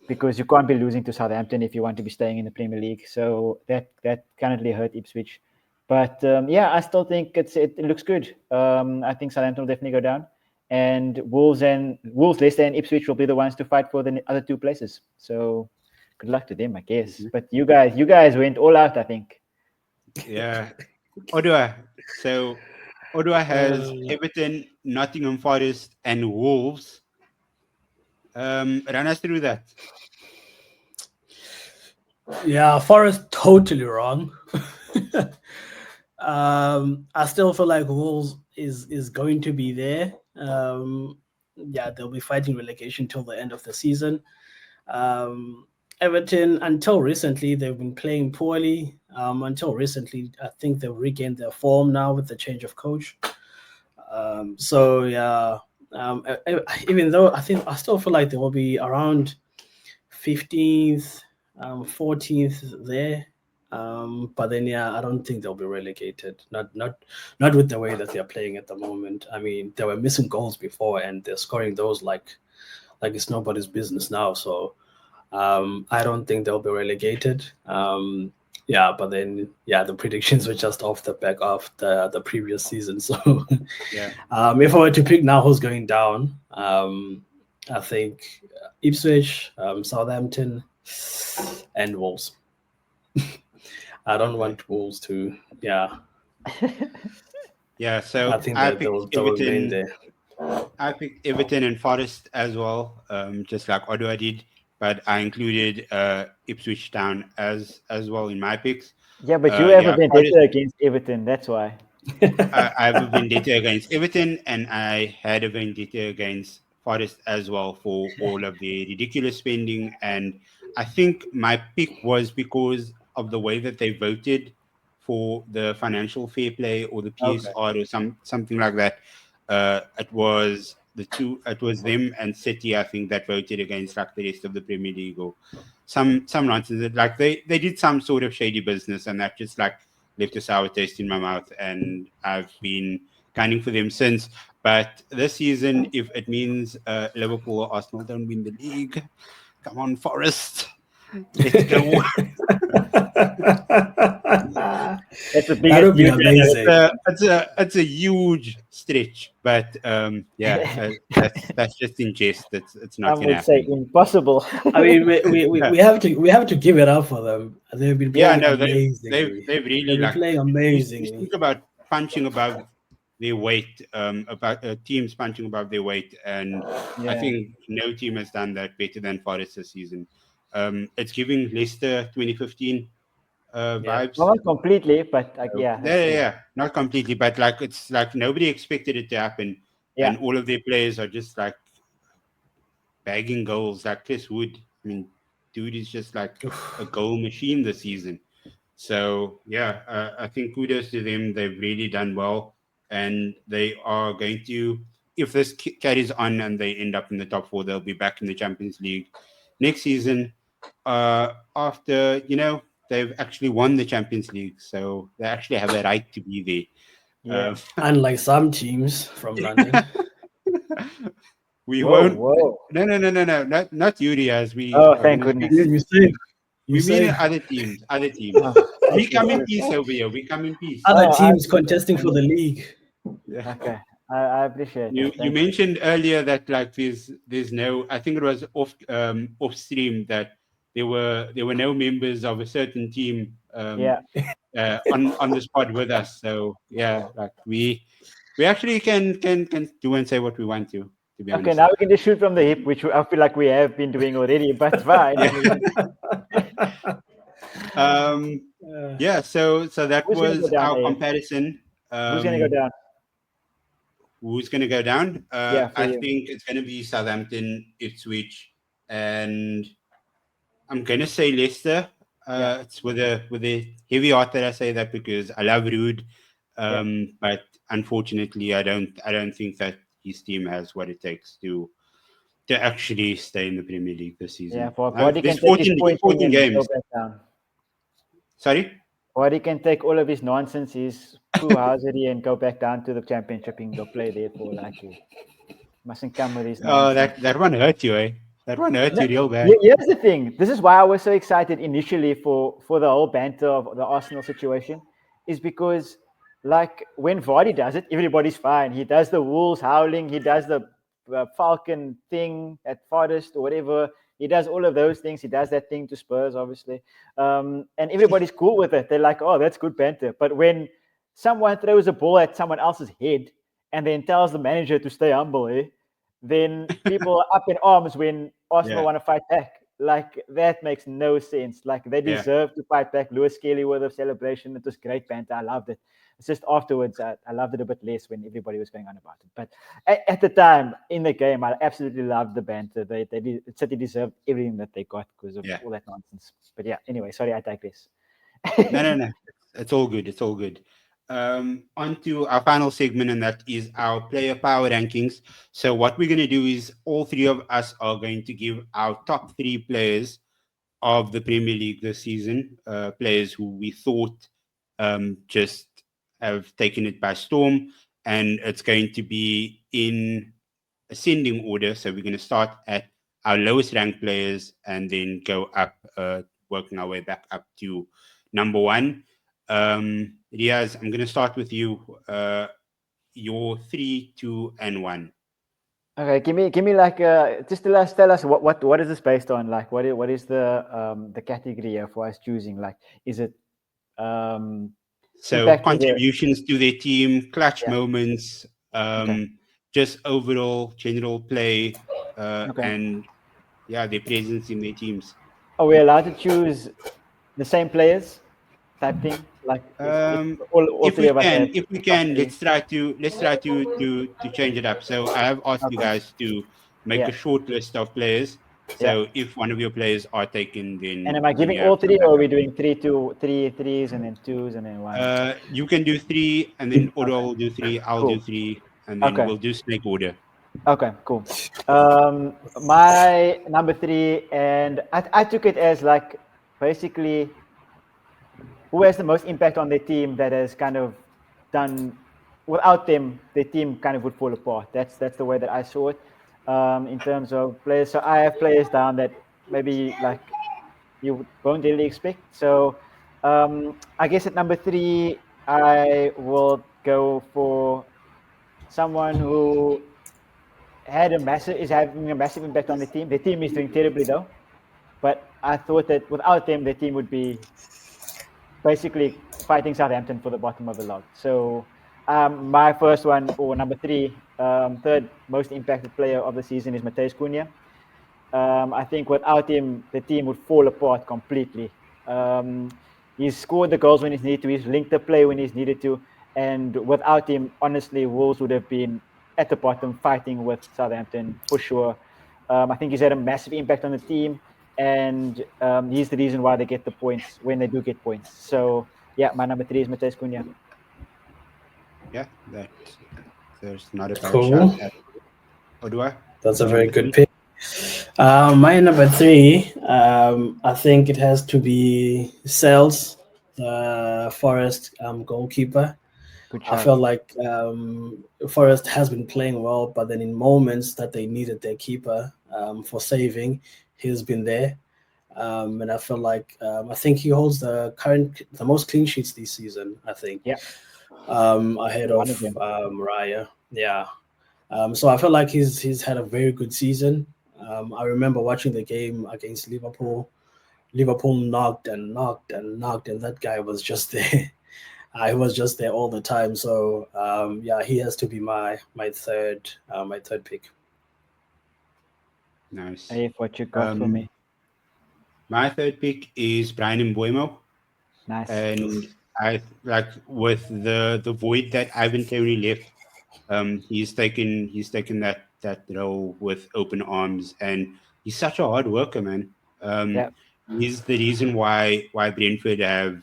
because you can't be losing to Southampton if you want to be staying in the Premier League. So that currently hurt Ipswich. But I still think it looks good. I think Southampton will definitely go down. And Wolves, Leicester, and Ipswich will be the ones to fight for the other 2 places. So good luck to them, I guess. But you guys went all out, I think. Yeah. Odua. So Odua has Everton, Nottingham Forest, and Wolves. Run us through that. Yeah, Forest totally wrong. I still feel like Wolves is going to be there. They'll be fighting relegation till the end of the season. Everton, until recently, they've been playing poorly. Until recently, I think they've regained their form now with the change of coach. Even though I still feel like they will be around 15th, 14th there. But then I don't think they'll be relegated. Not with the way that they're playing at the moment. I mean, they were missing goals before, and they're scoring those like it's nobody's business now. So I don't think they'll be relegated. But then the predictions were just off the back of the previous season. So if I were to pick now who's going down, I think Ipswich, Southampton, and Wolves. I don't want Wolves to, So I think I that they'll picked remain Everton. there. I picked Everton and Forest as well, just like Odua did. But I included Ipswich Town as well in my picks. Yeah, but you have a vendetta against Everton. That's why. I have a vendetta against Everton, and I had a vendetta against Forest as well for all of the ridiculous spending. And I think my pick was because of the way that they voted for the financial fair play or the PSR or something like that. It was them and City, I think, that voted against like the rest of the Premier League or some nonsense. Like they did some sort of shady business, and that just like left a sour taste in my mouth, and I've been gunning for them since. But this season, if it means Liverpool or Arsenal don't win the league, come on, Forest, let's go. That's the biggest. That would be amazing. It's a huge stretch, but that's just in jest. It's not going to happen. I would say impossible. I mean, we have to give it up for them. They've been playing amazingly. They've really been playing amazingly. You think about punching above their weight, about teams punching above their weight, and I think no team has done that better than Forest this season. It's giving Leicester 2015. vibes. Well, not completely, but Yeah, not completely, but like it's like nobody expected it to happen, and all of their players are just like bagging goals. Like Chris Wood, I mean, dude is just like a goal machine this season. So yeah, I think kudos to them. They've really done well, and they are going to. If this carries on and they end up in the top four, they'll be back in the Champions League next season. After they've actually won the Champions League, so they actually have a right to be there. Unlike some teams from London. We won't. No, not Yuri, as we. Oh, thank goodness. You mean other teams. We come in peace over here. We come in peace. Other teams contesting for the league. Yeah. Okay, I appreciate you. You mentioned earlier that like there's no. I think it was off stream that there were no members of a certain team. On the spot with us. So yeah, like we actually can do and say what we want to be honest. Okay, now we can just shoot from the hip, which I feel like we have been doing already, but fine. So that was our comparison. Who's gonna go down? Who's gonna go down? I you. think it's gonna be Southampton, Ipswich, and I'm gonna say Leicester. It's with a heavy heart that I say that because I love Rude, but unfortunately, I don't think that his team has what it takes to actually stay in the Premier League this season. Yeah, for Body can take 14 games. Sorry? Body can take all of his nonsense, his housery, and go back down to the Championship and go play there for like mustn't come with his nonsense. Oh, that one hurt you, eh? That one hurt you real bad. Here's the thing. This is why I was so excited initially for the whole banter of the Arsenal situation, is because like when Vardy does it, everybody's fine. He does the Wolves howling. He does the Falcon thing at farthest or whatever. He does all of those things. He does that thing to Spurs, obviously. And everybody's cool with it. They're like, oh, that's good banter. But when someone throws a ball at someone else's head and then tells the manager to stay humble, then people are up in arms when Arsenal want to fight back. Like, that makes no sense. Like, they deserve to fight back. Lewis Skelly with a celebration. It was great banter. I loved it. It's just afterwards, I loved it a bit less when everybody was going on about it. But at the time, in the game, I absolutely loved the banter. City deserved everything that they got because of all that nonsense. But yeah, anyway, sorry, I digress. No. It's all good. It's all good. On to our final segment, and that is our player power rankings. So what we're going to do is all three of us are going to give our top three players of the Premier League this season, players who we thought just have taken it by storm, and it's going to be in ascending order. So we're going to start at our lowest ranked players and then go up, working our way back up to number one. Riaz, I'm going to start with you. Your 3, 2, and 1. Okay, give me like just tell us what is this based on? Like, what is the category here for us choosing? Like, is it so contributions to their team, clutch moments, just overall general play, and their presence in their teams. Are we allowed to choose the same players type thing? Like if we can, let's try to change it up. So I have asked you guys to make a short list of players. So if one of your players are taken, then and am I giving all three, or are we doing 3, 2, 3 threes and then 2s and then 1? You can do 3, and then Odo will do 3. I'll do 3, and then we'll do snake order. Okay, cool. My number 3, and I took it as like basically who has the most impact on their team that has kind of done without them, the team kind of would fall apart. That's the way that I saw it in terms of players. So I have players down that maybe like you won't really expect. So I guess at number 3, I will go for someone who is having a massive impact on the team. The team is doing terribly though, but I thought that without them, the team would be basically fighting Southampton for the bottom of the log. So my first one, or number 3, third most impacted player of the season is Matheus Cunha. I think without him, the team would fall apart completely. He's scored the goals when he's needed to. He's linked the play when he's needed to. And without him, honestly, Wolves would have been at the bottom fighting with Southampton for sure. I think he's had a massive impact on the team, and he's the reason why they get the points when they do get points. So, yeah, my number 3 is Mateus Cunha. Yeah, there's not a bad Cool. shout. Odua, That's a your very number good 3? pick. My number 3, I think it has to be Sales, the Forest goalkeeper. Good I shout. felt like Forest has been playing well, but then in moments that they needed their keeper for saving, he's been there. And I feel like I think he holds the most clean sheets this season. I think, Yeah, ahead one of of them. Raya. Yeah. So I feel like he's had a very good season. I remember watching the game against Liverpool. Liverpool knocked and knocked and knocked, and that guy was just there. I was just there all the time. So yeah, he has to be my third pick. Nice. Hey, what you got for me? My third pick is Brian Mbuemo. Nice. And I like with the void that Ivan Toney left, he's taken that role with open arms, and he's such a hard worker, man. Yeah, He's the reason why Brentford have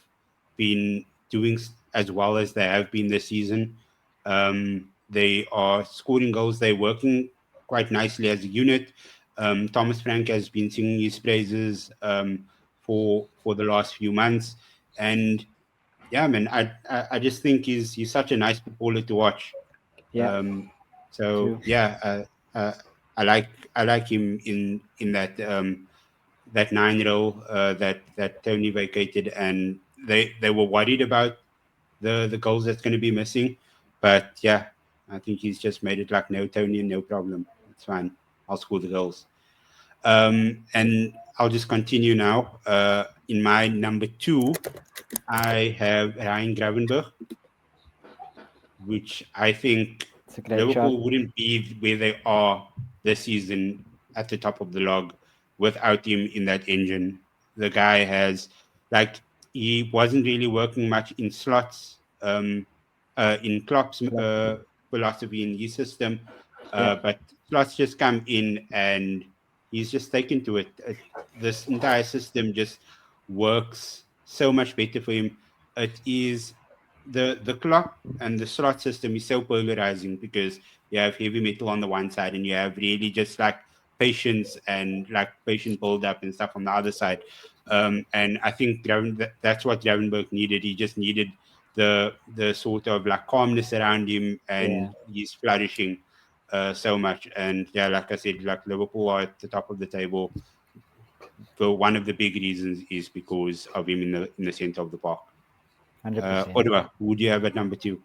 been doing as well as they have been this season. They are scoring goals. They're working quite nicely as a unit. Thomas Frank has been singing his praises for the last few months, and yeah, man, I just think he's such a nice footballer to watch. yeah, So true. yeah, I like him in that 9 role that Tony vacated, and they were worried about the goals that's going to be missing, but yeah, I think he's just made it like no Tony, no problem. It's fine. I'll score the goals. And I'll just continue now. In my number 2, I have Ryan Gravenberch, which I think It's a great shot. Liverpool wouldn't be where they are this season at the top of the log without him in that engine. The guy has, like, he wasn't really working much in slots, in Klopp's philosophy in his system, Yeah, but slots just come in and he's just taken to it. This entire system just works so much better for him. It is the clock and the slot system is so polarizing because you have heavy metal on the one side and you have really just like patience and like patient build up and stuff on the other side. And I think that's what Gravenberg needed. He just needed the sort of like calmness around him, yeah, and he's flourishing so much. And yeah, like I said, like Liverpool are at the top of the table. But one of the big reasons is because of him in the center of the park. 100%. Oliver, who do you have at number 2?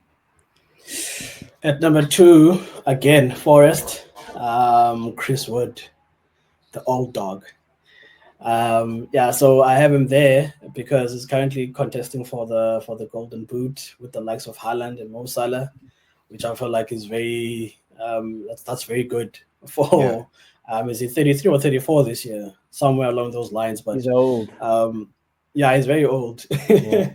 At number 2, again, Forest, Chris Wood, the old dog. Yeah, so I have him there because he's currently contesting for the Golden Boot with the likes of Haaland and Mo Salah, which I feel like is very that's very good for. Yeah. Is he 33 or 34 this year? Somewhere along those lines, but He's old. yeah, he's very old. Yeah.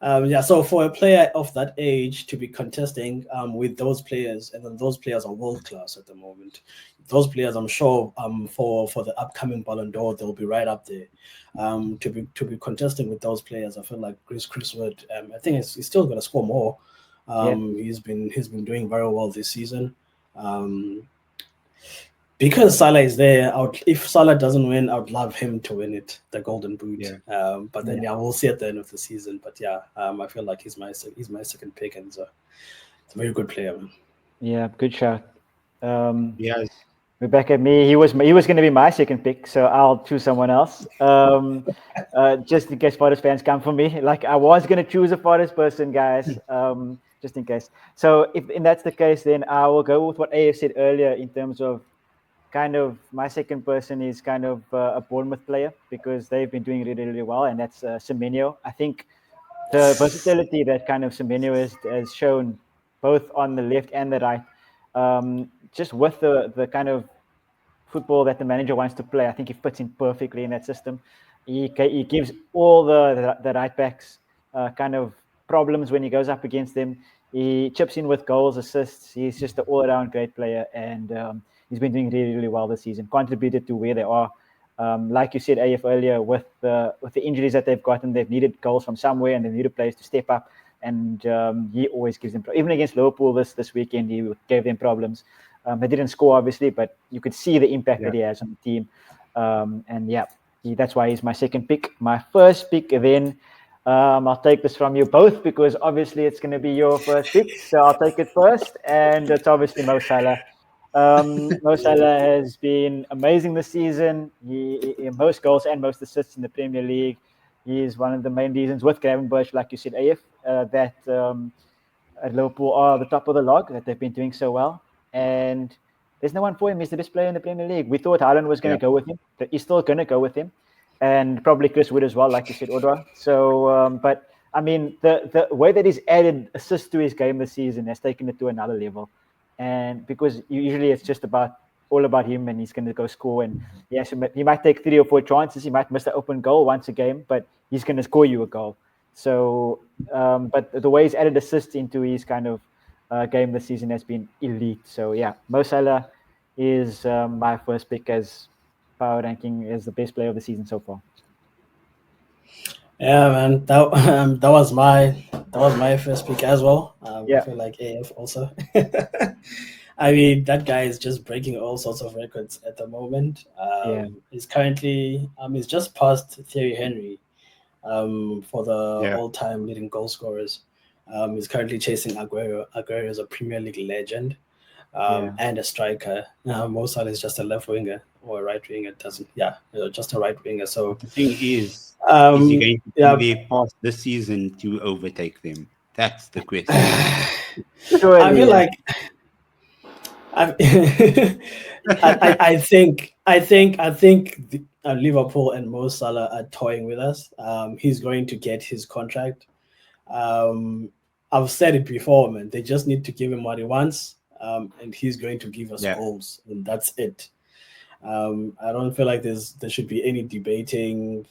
Yeah, so for a player of that age to be contesting with those players, and then those players are world class at the moment. Those players, I'm sure, for the upcoming Ballon d'Or, they'll be right up there. To be contesting with those players, I feel like Chris Wood. I think he's still going to score more. Yeah. He's been doing very well this season. Because Salah is there, if Salah doesn't win, I would love him to win it, the Golden Boot. Yeah. But then yeah, we'll see at the end of the season. But yeah, I feel like he's my second pick, and it's a very good player, man. Yeah, good shot. Yes. We're back at me. He was going to be my second pick, so I'll choose someone else. Just in case Forest fans come for me. Like, I was going to choose a Forest person, guys. Just in case. So if that's the case, then I will go with what AF said earlier in terms of kind of my second person is kind of a Bournemouth player because they've been doing really, really well, and that's Semenyo. I think the versatility that kind of Semenyo has shown both on the left and the right, just with the kind of football that the manager wants to play, I think he fits in perfectly in that system. He gives all the right backs kind of problems when he goes up against them. He chips in with goals, assists. He's just an all-around great player, and he's been doing really, really well this season. Contributed to where they are. Like you said, AF earlier, with the injuries that they've gotten, they've needed goals from somewhere, and they needed players to step up. And he always gives them. Even against Liverpool this weekend, he gave them problems. They didn't score, obviously, but you could see the impact that he has on the team. And yeah, that's why he's my second pick. My first pick, then I'll take this from you both because obviously it's going to be your first pick. So I'll take it first, and it's obviously Mo Salah. Mo Salah has been amazing this season. He most goals and most assists in the Premier League. He is one of the main reasons with Gravenberch, like you said, AF, that Liverpool are the top of the log, that they've been doing so well. And there's no one for him. He's the best player in the Premier League. We thought Haaland was going to go with him. He's still going to go with him. And probably Chris Wood as well, like you said, Odwa. So, but I mean, the way that he's added assists to his game this season has taken it to another level. And because usually it's just all about him, and he's going to go score. And he might take 3 or 4 chances. He might miss the open goal once a game, but he's going to score you a goal. So, but the way he's added assists into his kind of game this season has been elite. So yeah, Mo Salah is my first pick as power ranking is the best player of the season so far. Yeah, man, that was my first pick as well. I feel like AF also. I mean, that guy is just breaking all sorts of records at the moment. He's currently he's just passed Thierry Henry for the all-time leading goal scorers. He's currently chasing Aguero. Aguero is a Premier League legend and a striker. Mo Salah is just a left winger or a right winger. Just a right winger. So the thing is he going to be past this season to overtake them? That's the question. I feel like I think Liverpool and Mo Salah are toying with us. He's going to get his contract. I've said it before, man. They just need to give him what he wants, and he's going to give us goals, and that's it. I don't feel like there should be any debating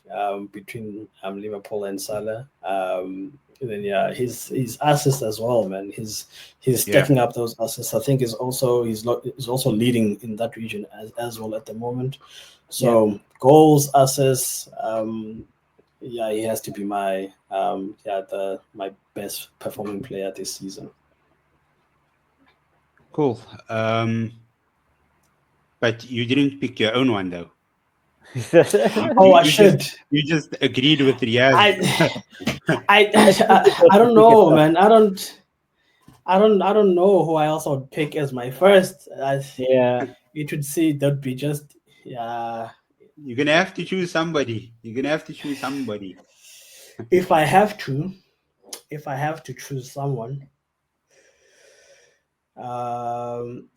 between Liverpool and Salah. Then his assists as well, man. He's stacking up those assists. I think he's also leading in that region as well at the moment. So goals, assists. He has to be my my best performing player this season. Cool. But you didn't pick your own one though. I should. You just agreed with Riyaz. I don't know, man. I don't know who I also would pick as my first. You should see that be just You're gonna have to choose somebody. If I have to choose someone,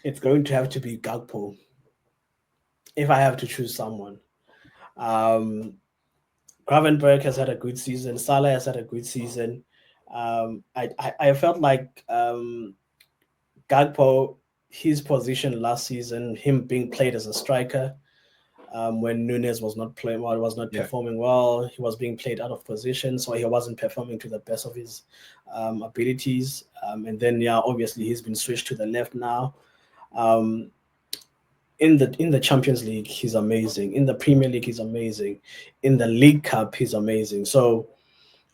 it's going to have to be Gakpo. If I have to choose someone, Gravenberch has had a good season. Salah has had a good season. I felt like Gakpo, his position last season, him being played as a striker, when Nunes was not playing well, was not performing well, he was being played out of position, so he wasn't performing to the best of his abilities. And then obviously he's been switched to the left now. In the Champions League, he's amazing. In the Premier League, he's amazing. In the League Cup, he's amazing. So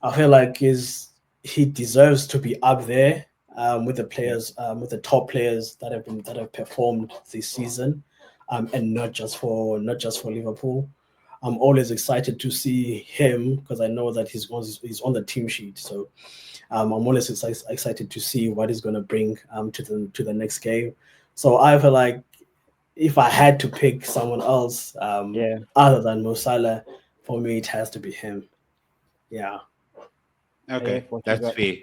I feel like he deserves to be up there with the players, with the top players that have performed this season, and not just for Liverpool. I'm always excited to see him because I know that he's on the team sheet. So I'm always excited to see what he's going to bring to the next game. So I feel like if I had to pick someone else other than Mo Salah, for me it has to be him. Yeah. Okay, that's fair.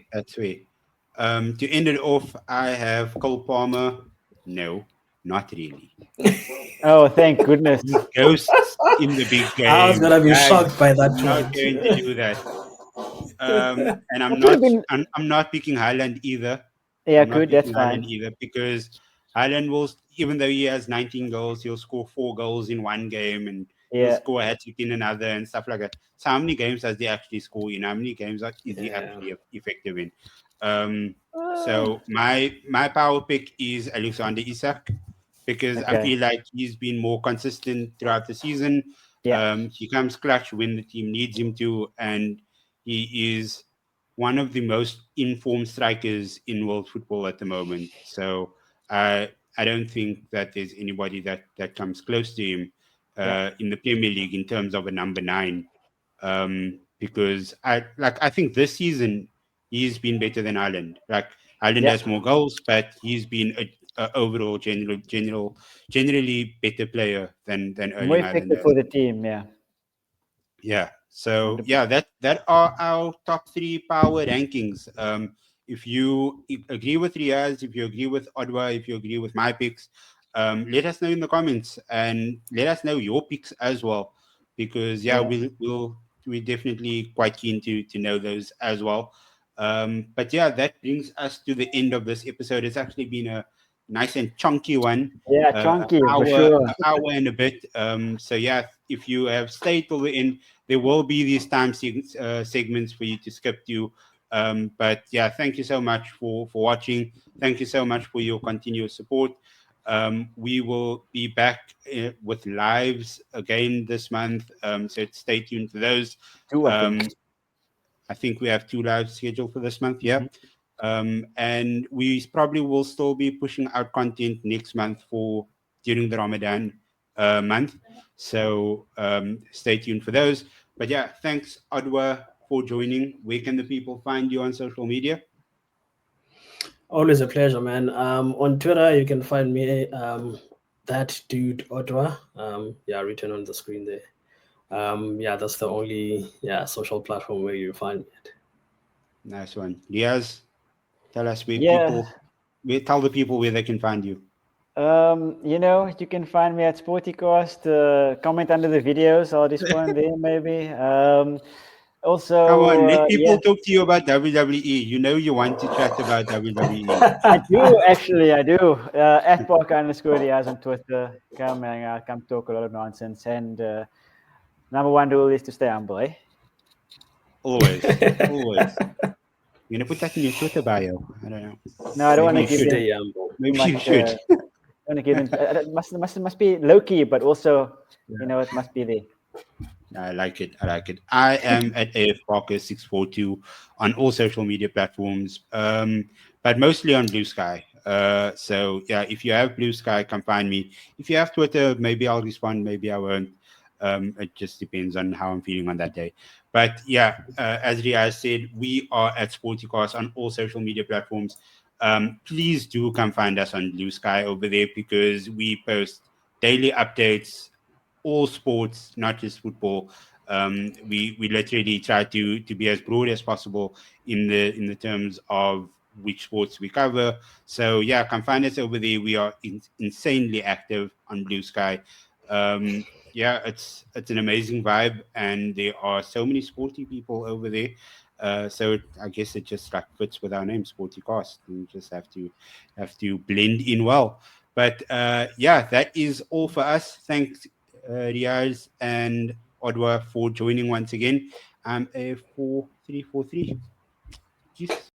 To end it off, I have Cole Palmer. No, not really. Oh, thank goodness. Ghosts in the big game. I was gonna be shocked by that. I'm not going to do that. And I'm not picking Haaland either. Yeah, good. That's fine. Because Haaland will, even though he has 19 goals, he'll score 4 goals in one game, and he'll score a hat-trick in another and stuff like that. So how many games does he actually score in? How many games is he actually effective in? So my power pick is Alexander Isak, because I feel like he's been more consistent throughout the season. He comes clutch when the team needs him to, and he is one of the most informed strikers in world football at the moment. So I don't think that there's anybody that comes close to him in the Premier League in terms of a number 9. Because I think this season he's been better than Ireland. Like Ireland has more goals, but he's been a overall generally better player than more Erling Haaland effective has. for the team. Yeah. So that are our top 3 power rankings. If you agree with Riaz, if you agree with Odwa, if you agree with my picks, let us know in the comments and let us know your picks as well, because we're definitely quite keen to know those as well. But yeah, that brings us to the end of this episode. It's actually been a nice and chunky one. Chunky for sure. An hour and a bit. So yeah, if you have stayed till the end, there will be these time segments for you to skip to. But yeah, thank you so much for watching. Thank you so much for your continuous support. We will be back with lives again this month. So stay tuned for those. 2, I think. I think we have 2 lives scheduled for this month. Yeah. And we probably will still be pushing out content next month during the Ramadan month. So stay tuned for those. But yeah, thanks, Adwa, for joining. Where can the people find you on social media? Always a pleasure, man. On Twitter, you can find me, that dude Odwa. Written on the screen there. That's the only social platform where you find it. Nice one. Riaz, tell us tell the people where they can find you. You can find me at Sportycast. Comment under the videos. I'll respond there maybe. Also, come on, let people talk to you about WWE. You know you want to chat about WWE. I do actually. I do. At @Parker_Riaz on Twitter. Come talk a lot of nonsense. And number 1 rule is to stay humble, eh? Always. You're gonna put that in your Twitter bio. I don't know. No, I don't want to give them Maybe you should. I want to give them. It must be low key, but also it must be there. I like it. I am at AFParker642 on all social media platforms, but mostly on Blue Sky. So yeah, if you have Blue Sky, come find me. If you have Twitter, maybe I'll respond, maybe I won't. It just depends on how I'm feeling on that day. But yeah, as Riaz said, we are at Sportycast on all social media platforms. Please do come find us on Blue Sky over there, because we post daily updates, all sports, not just football. We literally try to be as broad as possible in the terms of which sports we cover. So yeah, come find us over there. We are insanely active on Blue Sky. Yeah, it's an amazing vibe, and there are so many sporty people over there. So I guess it just fits with our name, Sportycast. You just have to blend in well. But yeah, that is all for us. Thanks, Riaz and Odwa, for joining once again. I'm a 4343. Peace.